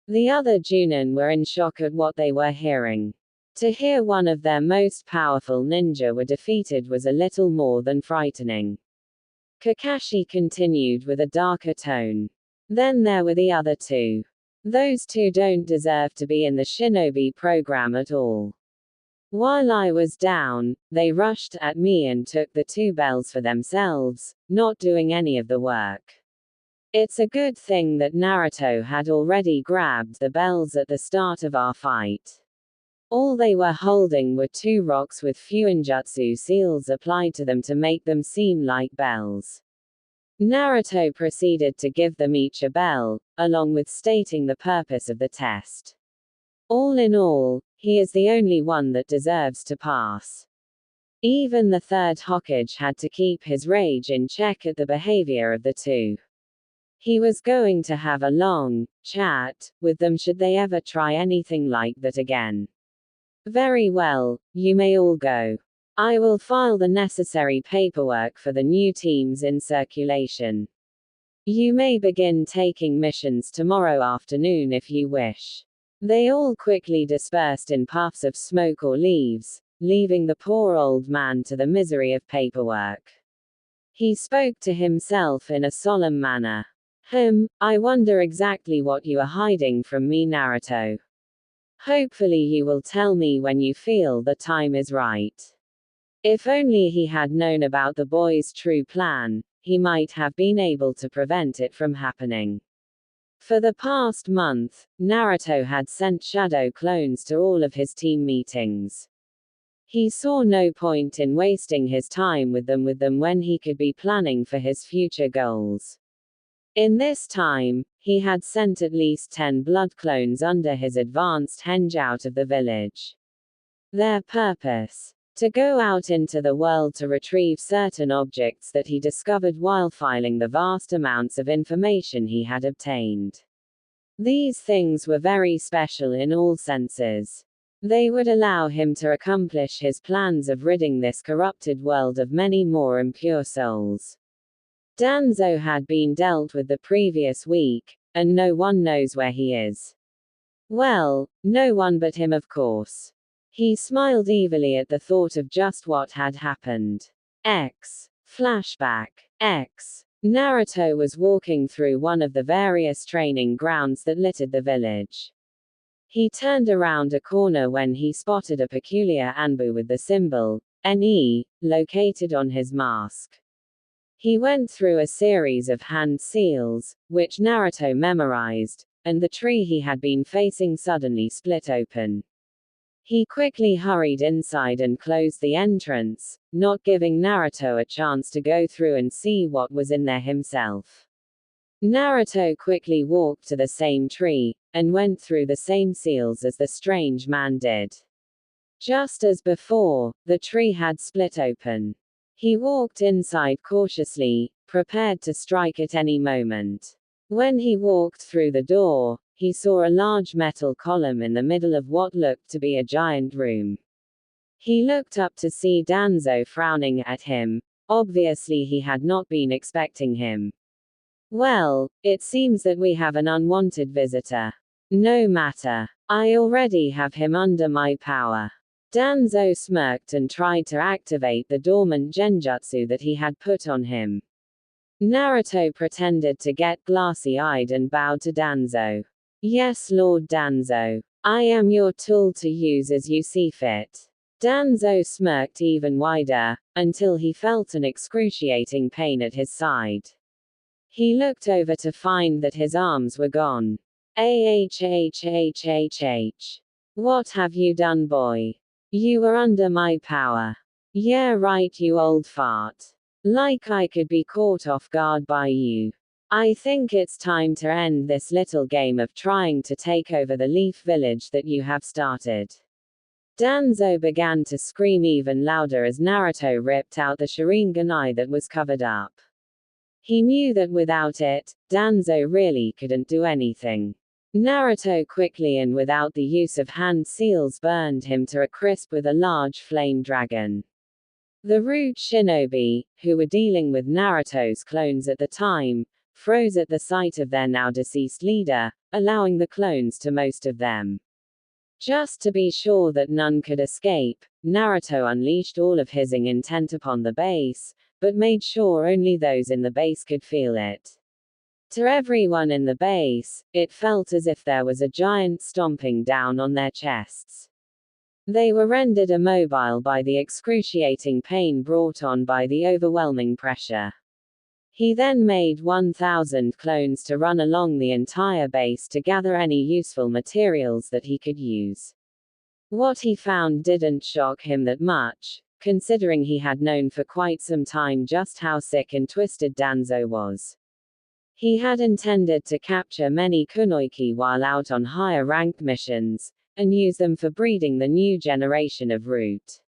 The other Junin were in shock at what they were hearing. To hear one of their most powerful ninja were defeated was a little more than frightening. Kakashi continued with a darker tone. Then there were the other two. Those two don't deserve to be in the shinobi program at all. While I was down, they rushed at me and took the 2 bells for themselves, not doing any of the work. It's a good thing that Naruto had already grabbed the bells at the start of our fight. All they were holding were 2 rocks with fuinjutsu seals applied to them to make them seem like bells. Naruto proceeded to give them each a bell, along with stating the purpose of the test. All in all, he is the only one that deserves to pass. Even the 3rd Hokage had to keep his rage in check at the behavior of the 2. He was going to have a long chat with them should they ever try anything like that again. Very well, you may all go. I will file the necessary paperwork for the new teams in circulation. You may begin taking missions tomorrow afternoon if you wish. They all quickly dispersed in puffs of smoke or leaves, leaving the poor old man to the misery of paperwork. He spoke to himself in a solemn manner. I wonder exactly what you are hiding from me, Naruto. Hopefully you will tell me when you feel the time is right. If only he had known about the boy's true plan, he might have been able to prevent it from happening. For the past month, Naruto had sent shadow clones to all of his team meetings. He saw no point in wasting his time with them when he could be planning for his future goals. In this time, he had sent at least 10 blood clones under his advanced henge out of the village. Their purpose? To go out into the world to retrieve certain objects that he discovered while filing the vast amounts of information he had obtained. These things were very special in all senses. They would allow him to accomplish his plans of ridding this corrupted world of many more impure souls. Danzo had been dealt with the previous week, and no one knows where he is. Well, no one but him, of course. He smiled evilly at the thought of just what had happened. Flashback. Naruto was walking through one of the various training grounds that littered the village. He turned around a corner when he spotted a peculiar anbu with the symbol, NE, located on his mask. He went through a series of hand seals, which Naruto memorized, and the tree he had been facing suddenly split open. He quickly hurried inside and closed the entrance, not giving Naruto a chance to go through and see what was in there himself. Naruto quickly walked to the same tree, and went through the same seals as the strange man did. Just as before, the tree had split open. He walked inside cautiously, prepared to strike at any moment. When he walked through the door, he saw a large metal column in the middle of what looked to be a giant room. He looked up to see Danzo frowning at him. Obviously he had not been expecting him. Well, it seems that we have an unwanted visitor. No matter. I already have him under my power. Danzo smirked and tried to activate the dormant genjutsu that he had put on him. Naruto pretended to get glassy-eyed and bowed to Danzo. Yes, Lord Danzo. I am your tool to use as you see fit. Danzo smirked even wider, until he felt an excruciating pain at his side. He looked over to find that his arms were gone. What have you done, boy? You were under my power. Yeah, right, you old fart. Like I could be caught off guard by you. I think it's time to end this little game of trying to take over the Leaf Village that you have started. Danzo began to scream even louder as Naruto ripped out the Sharingan that was covered up. He knew that without it, Danzo really couldn't do anything. Naruto quickly and without the use of hand seals burned him to a crisp with a large flame dragon. The root shinobi, who were dealing with Naruto's clones at the time, froze at the sight of their now deceased leader, allowing the clones to most of them. Just to be sure that none could escape, Naruto unleashed all of his intent upon the base, but made sure only those in the base could feel it. To everyone in the base, it felt as if there was a giant stomping down on their chests. They were rendered immobile by the excruciating pain brought on by the overwhelming pressure. He then made 1,000 clones to run along the entire base to gather any useful materials that he could use. What he found didn't shock him that much, considering he had known for quite some time just how sick and twisted Danzo was. He had intended to capture many kunoichi while out on higher-ranked missions, and use them for breeding the new generation of root.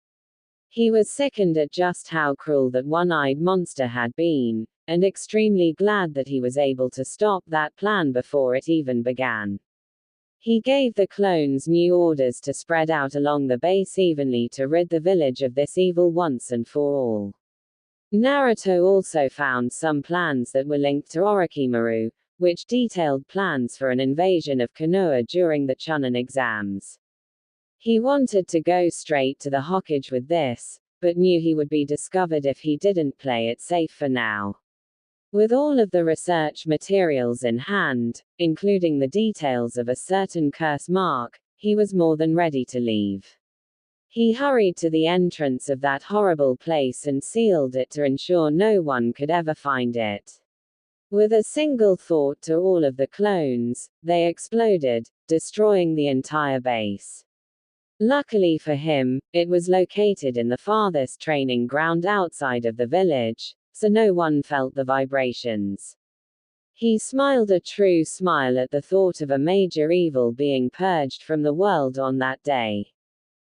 He was sickened at just how cruel that one-eyed monster had been, and extremely glad that he was able to stop that plan before it even began. He gave the clones new orders to spread out along the base evenly to rid the village of this evil once and for all. Naruto also found some plans that were linked to Orochimaru, which detailed plans for an invasion of Konoha during the Chunin exams. He wanted to go straight to the Hokage with this, but knew he would be discovered if he didn't play it safe for now. With all of the research materials in hand, including the details of a certain curse mark, he was more than ready to leave. He hurried to the entrance of that horrible place and sealed it to ensure no one could ever find it. With a single thought to all of the clones, they exploded, destroying the entire base. Luckily for him, it was located in the farthest training ground outside of the village, so no one felt the vibrations. He smiled a true smile at the thought of a major evil being purged from the world on that day.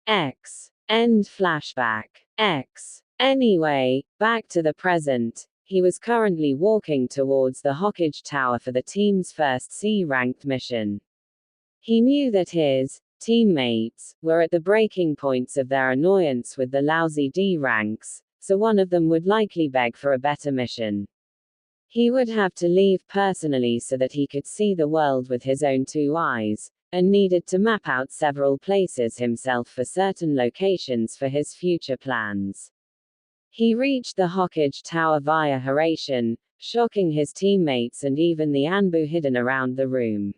End flashback. Anyway, back to the present. He was currently walking towards the Hokage Tower for the team's first C-ranked mission. He knew that his teammates were at the breaking points of their annoyance with the lousy D ranks, so one of them would likely beg for a better mission. He would have to leave personally so that he could see the world with his own two eyes, and needed to map out several places himself for certain locations for his future plans. He reached the Hokage Tower via Harem, shocking his teammates and even the Anbu hidden around the room.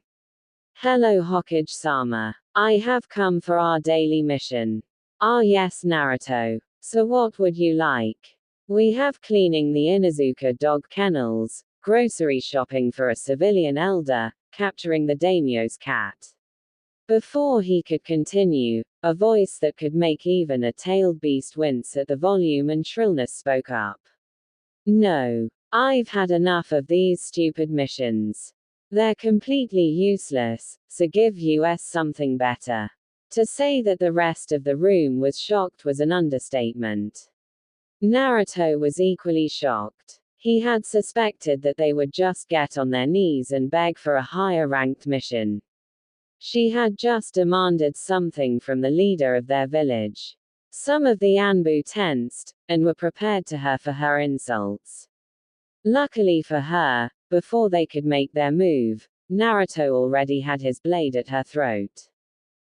Hello Hokage-sama. I have come for our daily mission. Ah yes Naruto. So what would you like? We have cleaning the Inuzuka dog kennels, grocery shopping for a civilian elder, capturing the daimyo's cat. Before he could continue, a voice that could make even a tailed beast wince at the volume and shrillness spoke up. No. I've had enough of these stupid missions. They're completely useless, so give us something better. To say that the rest of the room was shocked was an understatement. Naruto was equally shocked. He had suspected that they would just get on their knees and beg for a higher-ranked mission. She had just demanded something from the leader of their village. Some of the Anbu tensed, and were prepared to for her insults. Luckily for her, before they could make their move, Naruto already had his blade at her throat.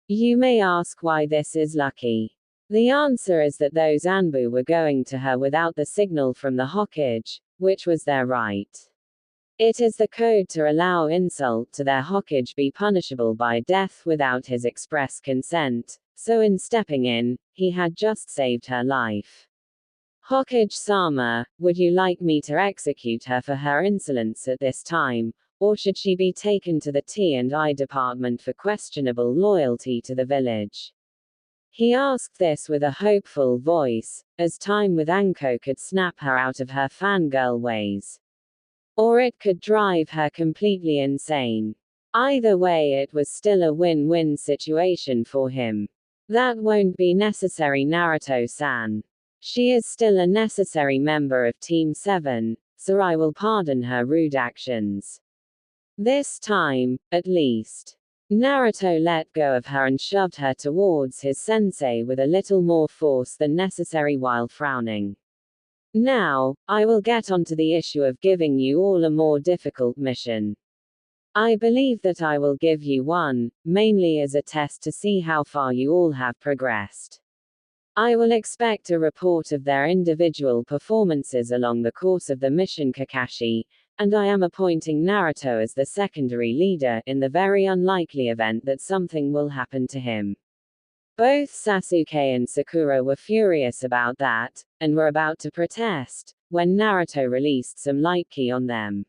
You may ask why this is lucky. The answer is that those Anbu were going to her without the signal from the Hokage, which was their right. It is the code to allow insult to their Hokage be punishable by death without his express consent, so in stepping in, he had just saved her life. Hokage-sama, would you like me to execute her for her insolence at this time, or should she be taken to the T&I department for questionable loyalty to the village? He asked this with a hopeful voice, as time with Anko could snap her out of her fangirl ways. Or it could drive her completely insane. Either way, it was still a win-win situation for him. That won't be necessary, Naruto-san. She is still a necessary member of Team 7, so I will pardon her rude actions. This time, at least. Naruto let go of her and shoved her towards his sensei with a little more force than necessary while frowning. Now, I will get onto the issue of giving you all a more difficult mission. I believe that I will give you one, mainly as a test to see how far you all have progressed. I will expect a report of their individual performances along the course of the mission, Kakashi, and I am appointing Naruto as the secondary leader in the very unlikely event that something will happen to him. Both Sasuke and Sakura were furious about that, and were about to protest, when Naruto released some light ki on them.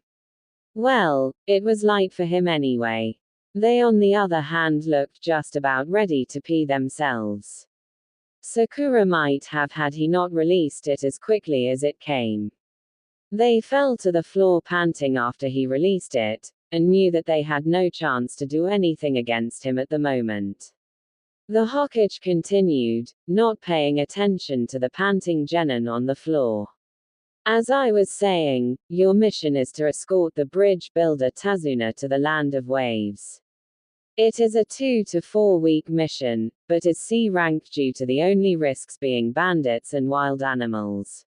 Well, it was light for him anyway. They on the other hand looked just about ready to pee themselves. Sakura might have had he not released it as quickly as it came. They fell to the floor panting after he released it, and knew that they had no chance to do anything against him at the moment. The Hokage continued, not paying attention to the panting genin on the floor. As I was saying, your mission is to escort the bridge builder Tazuna to the land of waves. It is a 2 to 4 week mission, but is C-ranked due to the only risks being bandits and wild animals.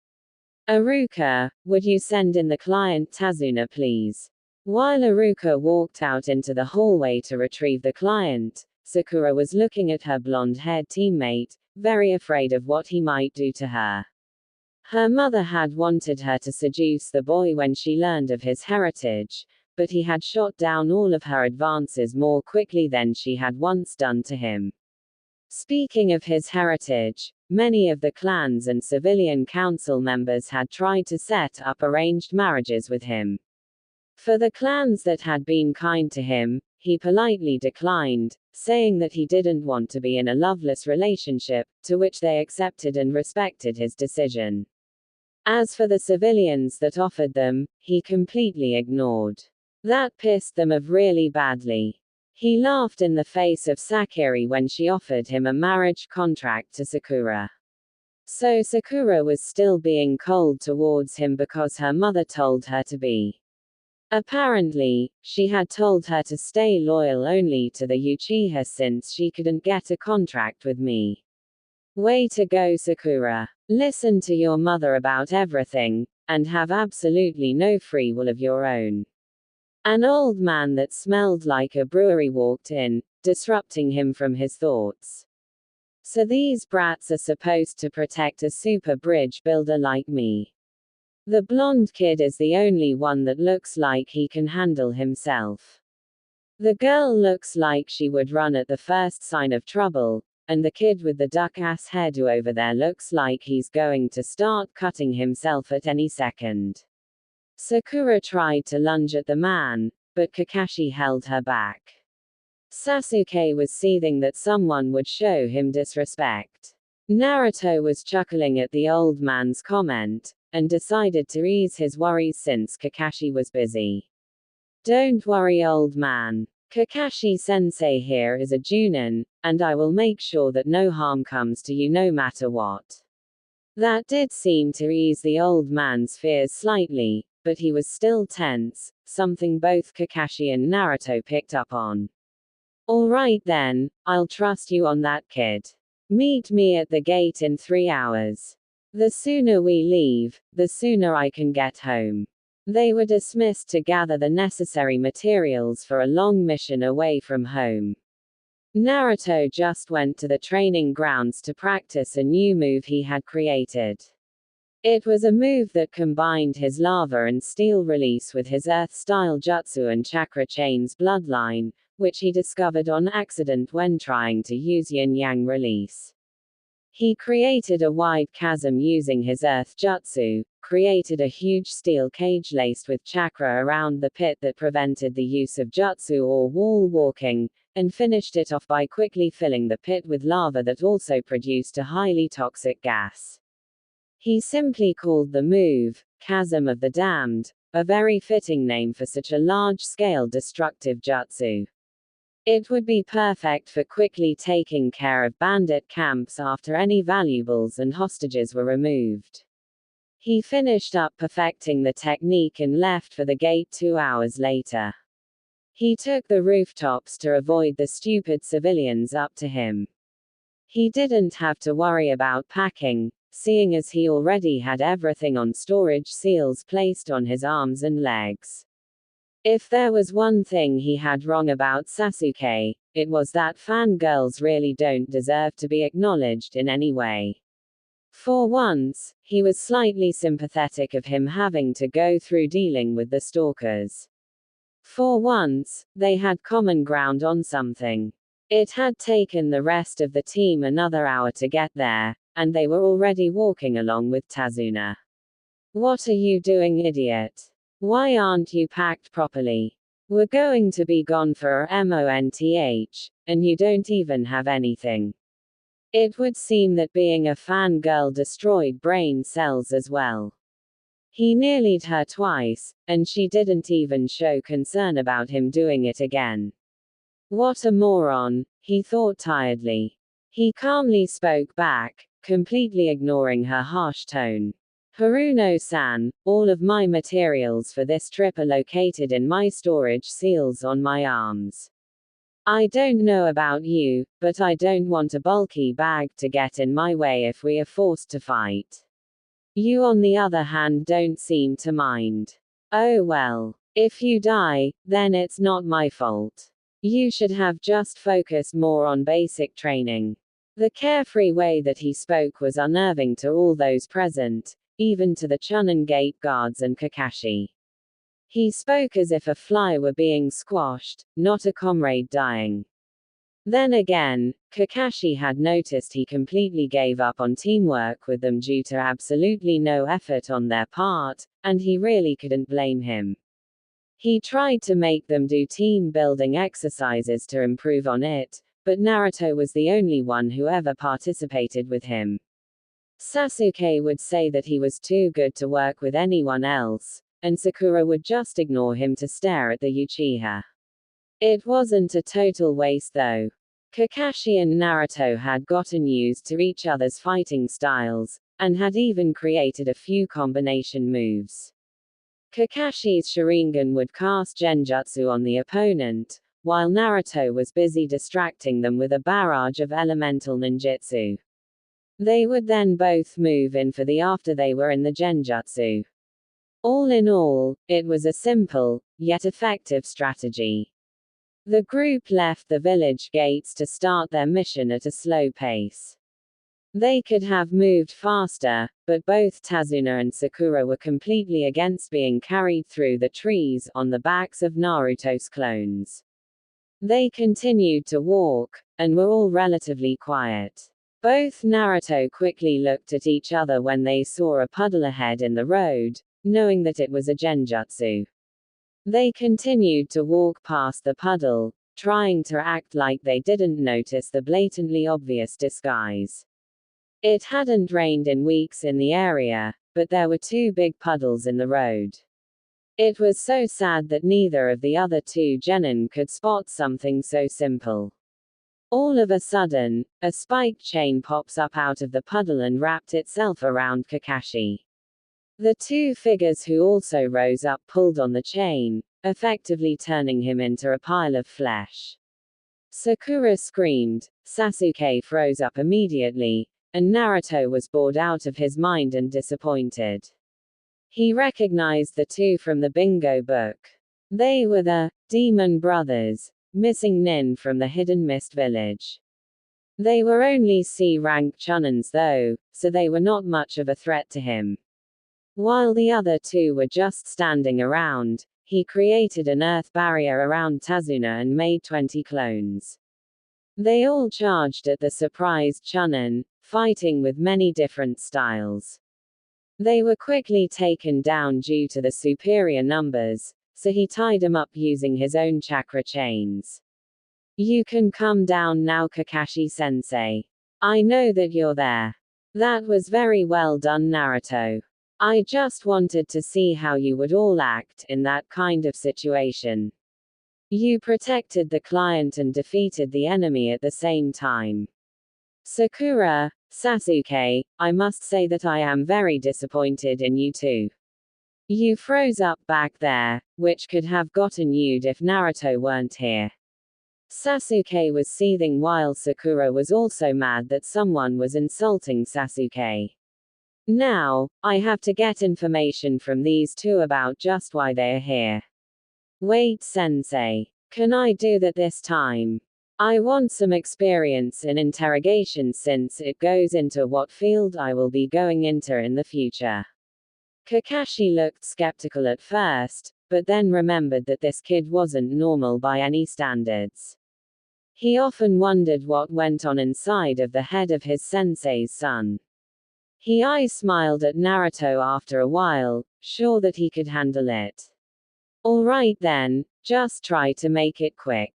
Iruka, would you send in the client Tazuna please? While Iruka walked out into the hallway to retrieve the client, Sakura was looking at her blonde-haired teammate, very afraid of what he might do to her. Her mother had wanted her to seduce the boy when she learned of his heritage, but he had shot down all of her advances more quickly than she had once done to him. Speaking of his heritage, many of the clans and civilian council members had tried to set up arranged marriages with him. For the clans that had been kind to him, he politely declined, saying that he didn't want to be in a loveless relationship, to which they accepted and respected his decision. As for the civilians that offered them, he completely ignored. That pissed them off really badly. He laughed in the face of Sakura when she offered him a marriage contract to Sakura. So Sakura was still being cold towards him because her mother told her to be. Apparently, she had told her to stay loyal only to the Uchiha since she couldn't get a contract with me. Way to go, Sakura. Listen to your mother about everything, and have absolutely no free will of your own. An old man that smelled like a brewery walked in, disrupting him from his thoughts. So these brats are supposed to protect a super bridge builder like me. The blonde kid is the only one that looks like he can handle himself. The girl looks like she would run at the first sign of trouble, and the kid with the duck-ass hairdo over there looks like he's going to start cutting himself at any second. Sakura tried to lunge at the man, but Kakashi held her back. Sasuke was seething that someone would show him disrespect. Naruto was chuckling at the old man's comment, and decided to ease his worries since Kakashi was busy. Don't worry, old man. Kakashi-sensei here is a Junin, and I will make sure that no harm comes to you no matter what. That did seem to ease the old man's fears slightly, but he was still tense, something both Kakashi and Naruto picked up on. All right then, I'll trust you on that, kid. Meet me at the gate in 3 hours. The sooner we leave, the sooner I can get home. They were dismissed to gather the necessary materials for a long mission away from home. Naruto just went to the training grounds to practice a new move he had created. It was a move that combined his lava and steel release with his earth-style jutsu and chakra chain's bloodline, which he discovered on accident when trying to use yin-yang release. He created a wide chasm using his earth jutsu, created a huge steel cage laced with chakra around the pit that prevented the use of jutsu or wall walking, and finished it off by quickly filling the pit with lava that also produced a highly toxic gas. He simply called the move, Chasm of the Damned, a very fitting name for such a large-scale destructive jutsu. It would be perfect for quickly taking care of bandit camps after any valuables and hostages were removed. He finished up perfecting the technique and left for the gate 2 hours later. He took the rooftops to avoid the stupid civilians up to him. He didn't have to worry about packing, seeing as he already had everything on storage seals placed on his arms and legs. If there was one thing he had wrong about Sasuke, it was that fangirls really don't deserve to be acknowledged in any way. For once, he was slightly sympathetic of him having to go through dealing with the stalkers. For once, they had common ground on something. It had taken the rest of the team another hour to get there, and they were already walking along with Tazuna. What are you doing, idiot? Why aren't you packed properly? We're going to be gone for a month, and you don't even have anything. It would seem that being a fangirl destroyed brain cells as well. He nearly'd her twice, and she didn't even show concern about him doing it again. What a moron, he thought tiredly. He calmly spoke back, completely ignoring her harsh tone. Haruno-san, all of my materials for this trip are located in my storage seals on my arms. I don't know about you, but I don't want a bulky bag to get in my way if we are forced to fight. You on the other hand don't seem to mind. Oh well. If you die, then it's not my fault. You should have just focused more on basic training. The carefree way that he spoke was unnerving to all those present, even to the Chunin gate guards and Kakashi. He spoke as if a fly were being squashed, not a comrade dying. Then again, Kakashi had noticed he completely gave up on teamwork with them due to absolutely no effort on their part, and he really couldn't blame him. He tried to make them do team-building exercises to improve on it, but Naruto was the only one who ever participated with him. Sasuke would say that he was too good to work with anyone else, and Sakura would just ignore him to stare at the Uchiha. It wasn't a total waste though. Kakashi and Naruto had gotten used to each other's fighting styles, and had even created a few combination moves. Kakashi's Sharingan would cast Genjutsu on the opponent, while Naruto was busy distracting them with a barrage of elemental ninjutsu. They would then both move in for the after they were in the Genjutsu. All in all, it was a simple, yet effective strategy. The group left the village gates to start their mission at a slow pace. They could have moved faster, but both Tazuna and Sakura were completely against being carried through the trees on the backs of Naruto's clones. They continued to walk, and were all relatively quiet. Both Naruto quickly looked at each other when they saw a puddle ahead in the road, knowing that it was a genjutsu. They continued to walk past the puddle, trying to act like they didn't notice the blatantly obvious disguise. It hadn't rained in weeks in the area, but there were 2 big puddles in the road. It was so sad that neither of the other 2 genin could spot something so simple. All of a sudden, a spiked chain pops up out of the puddle and wrapped itself around Kakashi. The 2 figures who also rose up pulled on the chain, effectively turning him into a pile of flesh. Sakura screamed, Sasuke froze up immediately, and Naruto was bored out of his mind and disappointed. He recognized the 2 from the bingo book. They were the Demon Brothers, missing nin from the Hidden Mist Village. They were only C-rank chunins though, so they were not much of a threat to him. While the other 2 were just standing around, he created an earth barrier around Tazuna and made 20 clones. They all charged at the surprised chunin, fighting with many different styles. They were quickly taken down due to the superior numbers, so he tied them up using his own chakra chains. You can come down now, Kakashi-sensei. I know that you're there. That was very well done, Naruto. I just wanted to see how you would all act in that kind of situation. You protected the client and defeated the enemy at the same time. Sakura, Sasuke, I must say that I am very disappointed in you too. You froze up back there, which could have gotten you'd if Naruto weren't here. Sasuke was seething while Sakura was also mad that someone was insulting Sasuke. Now, I have to get information from these 2 about just why they are here. Wait, sensei. Can I do that this time? I want some experience in interrogation since it goes into what field I will be going into in the future. Kakashi looked skeptical at first, but then remembered that this kid wasn't normal by any standards. He often wondered what went on inside of the head of his sensei's son. He smiled at Naruto after a while, sure that he could handle it. Alright then, just try to make it quick.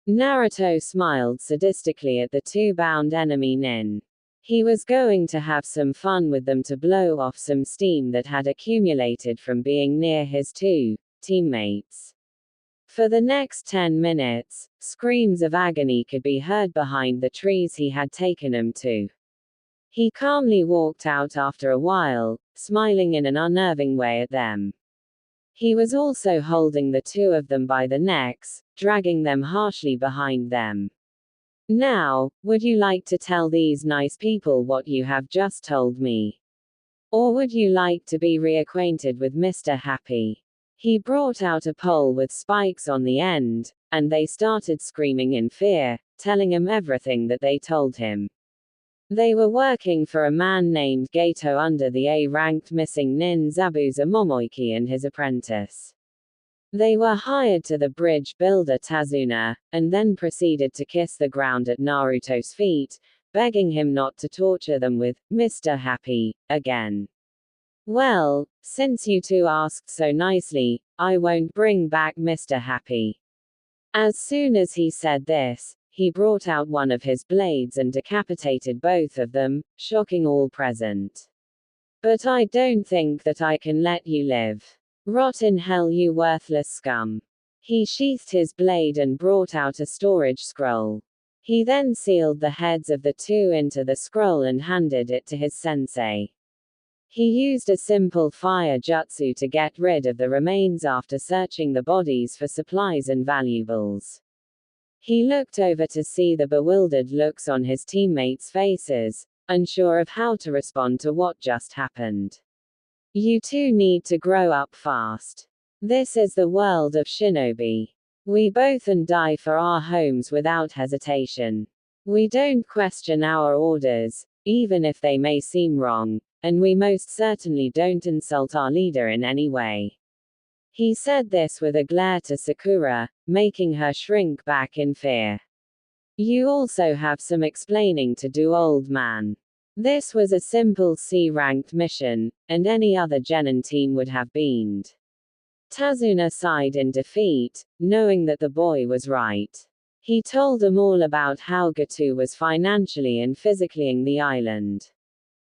Naruto smiled sadistically at the 2 bound enemy nin. He was going to have some fun with them to blow off some steam that had accumulated from being near his 2 teammates. For the next 10 minutes, screams of agony could be heard behind the trees he had taken them to. He calmly walked out after a while, smiling in an unnerving way at them. He was also holding the 2 of them by the necks, dragging them harshly behind them. Now, would you like to tell these nice people what you have just told me? Or would you like to be reacquainted with Mr. Happy? He brought out a pole with spikes on the end, and they started screaming in fear, telling him everything that they told him. They were working for a man named Gato under the A-ranked missing nin Zabuza Momoiki and his apprentice. They were hired to the bridge builder Tazuna, and then proceeded to kiss the ground at Naruto's feet, begging him not to torture them with Mr. Happy again. Well, since you 2 asked so nicely, I won't bring back Mr. Happy. As soon as he said this, he brought out one of his blades and decapitated both of them, shocking all present. But I don't think that I can let you live. Rot in hell, you worthless scum. He sheathed his blade and brought out a storage scroll. He then sealed the heads of the 2 into the scroll and handed it to his sensei. He used a simple fire jutsu to get rid of the remains after searching the bodies for supplies and valuables. He looked over to see the bewildered looks on his teammates' faces, unsure of how to respond to what just happened. You 2 need to grow up fast. This is the world of shinobi. We both and die for our homes without hesitation. We don't question our orders, even if they may seem wrong, and we most certainly don't insult our leader in any way. He said this with a glare to Sakura, making her shrink back in fear. You also have some explaining to do, old man. This was a simple C-ranked mission, and any other genin team would have beamed. Tazuna sighed in defeat, knowing that the boy was right. He told them all about how Gato was financially and physicallying the island.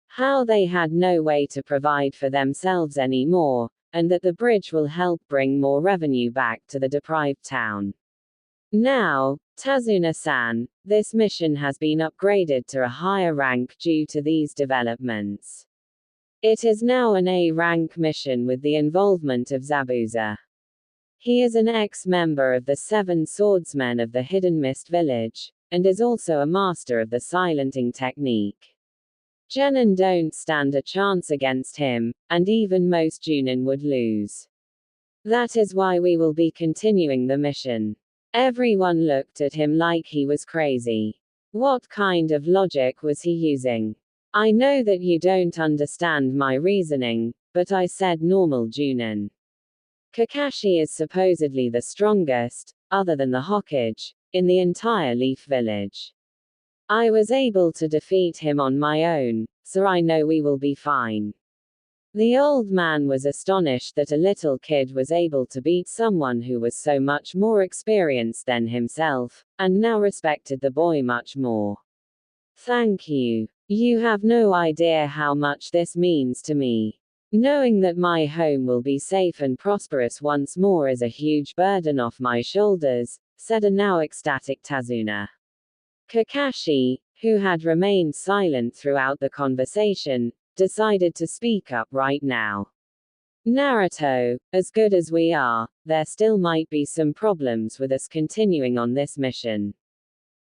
How they had no way to provide for themselves anymore, and that the bridge will help bring more revenue back to the deprived town. Now, Tazuna-san, this mission has been upgraded to a higher rank due to these developments. It is now an A-rank mission with the involvement of Zabuza. He is an ex-member of the Seven Swordsmen of the Hidden Mist Village, and is also a master of the silenting technique. Genin don't stand a chance against him, and even most Junin would lose. That is why we will be continuing the mission. Everyone looked at him like he was crazy. What kind of logic was he using? I know that you don't understand my reasoning, but I said normal Junin. Kakashi is supposedly the strongest, other than the Hokage, in the entire Leaf Village. I was able to defeat him on my own, so I know we will be fine. The old man was astonished that a little kid was able to beat someone who was so much more experienced than himself, and now respected the boy much more. Thank you. You have no idea how much this means to me. Knowing that my home will be safe and prosperous once more is a huge burden off my shoulders, said a now ecstatic Tazuna. Kakashi, who had remained silent throughout the conversation, decided to speak up right now. Naruto, as good as we are, there still might be some problems with us continuing on this mission.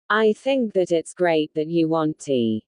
I think that it's great that you want tea.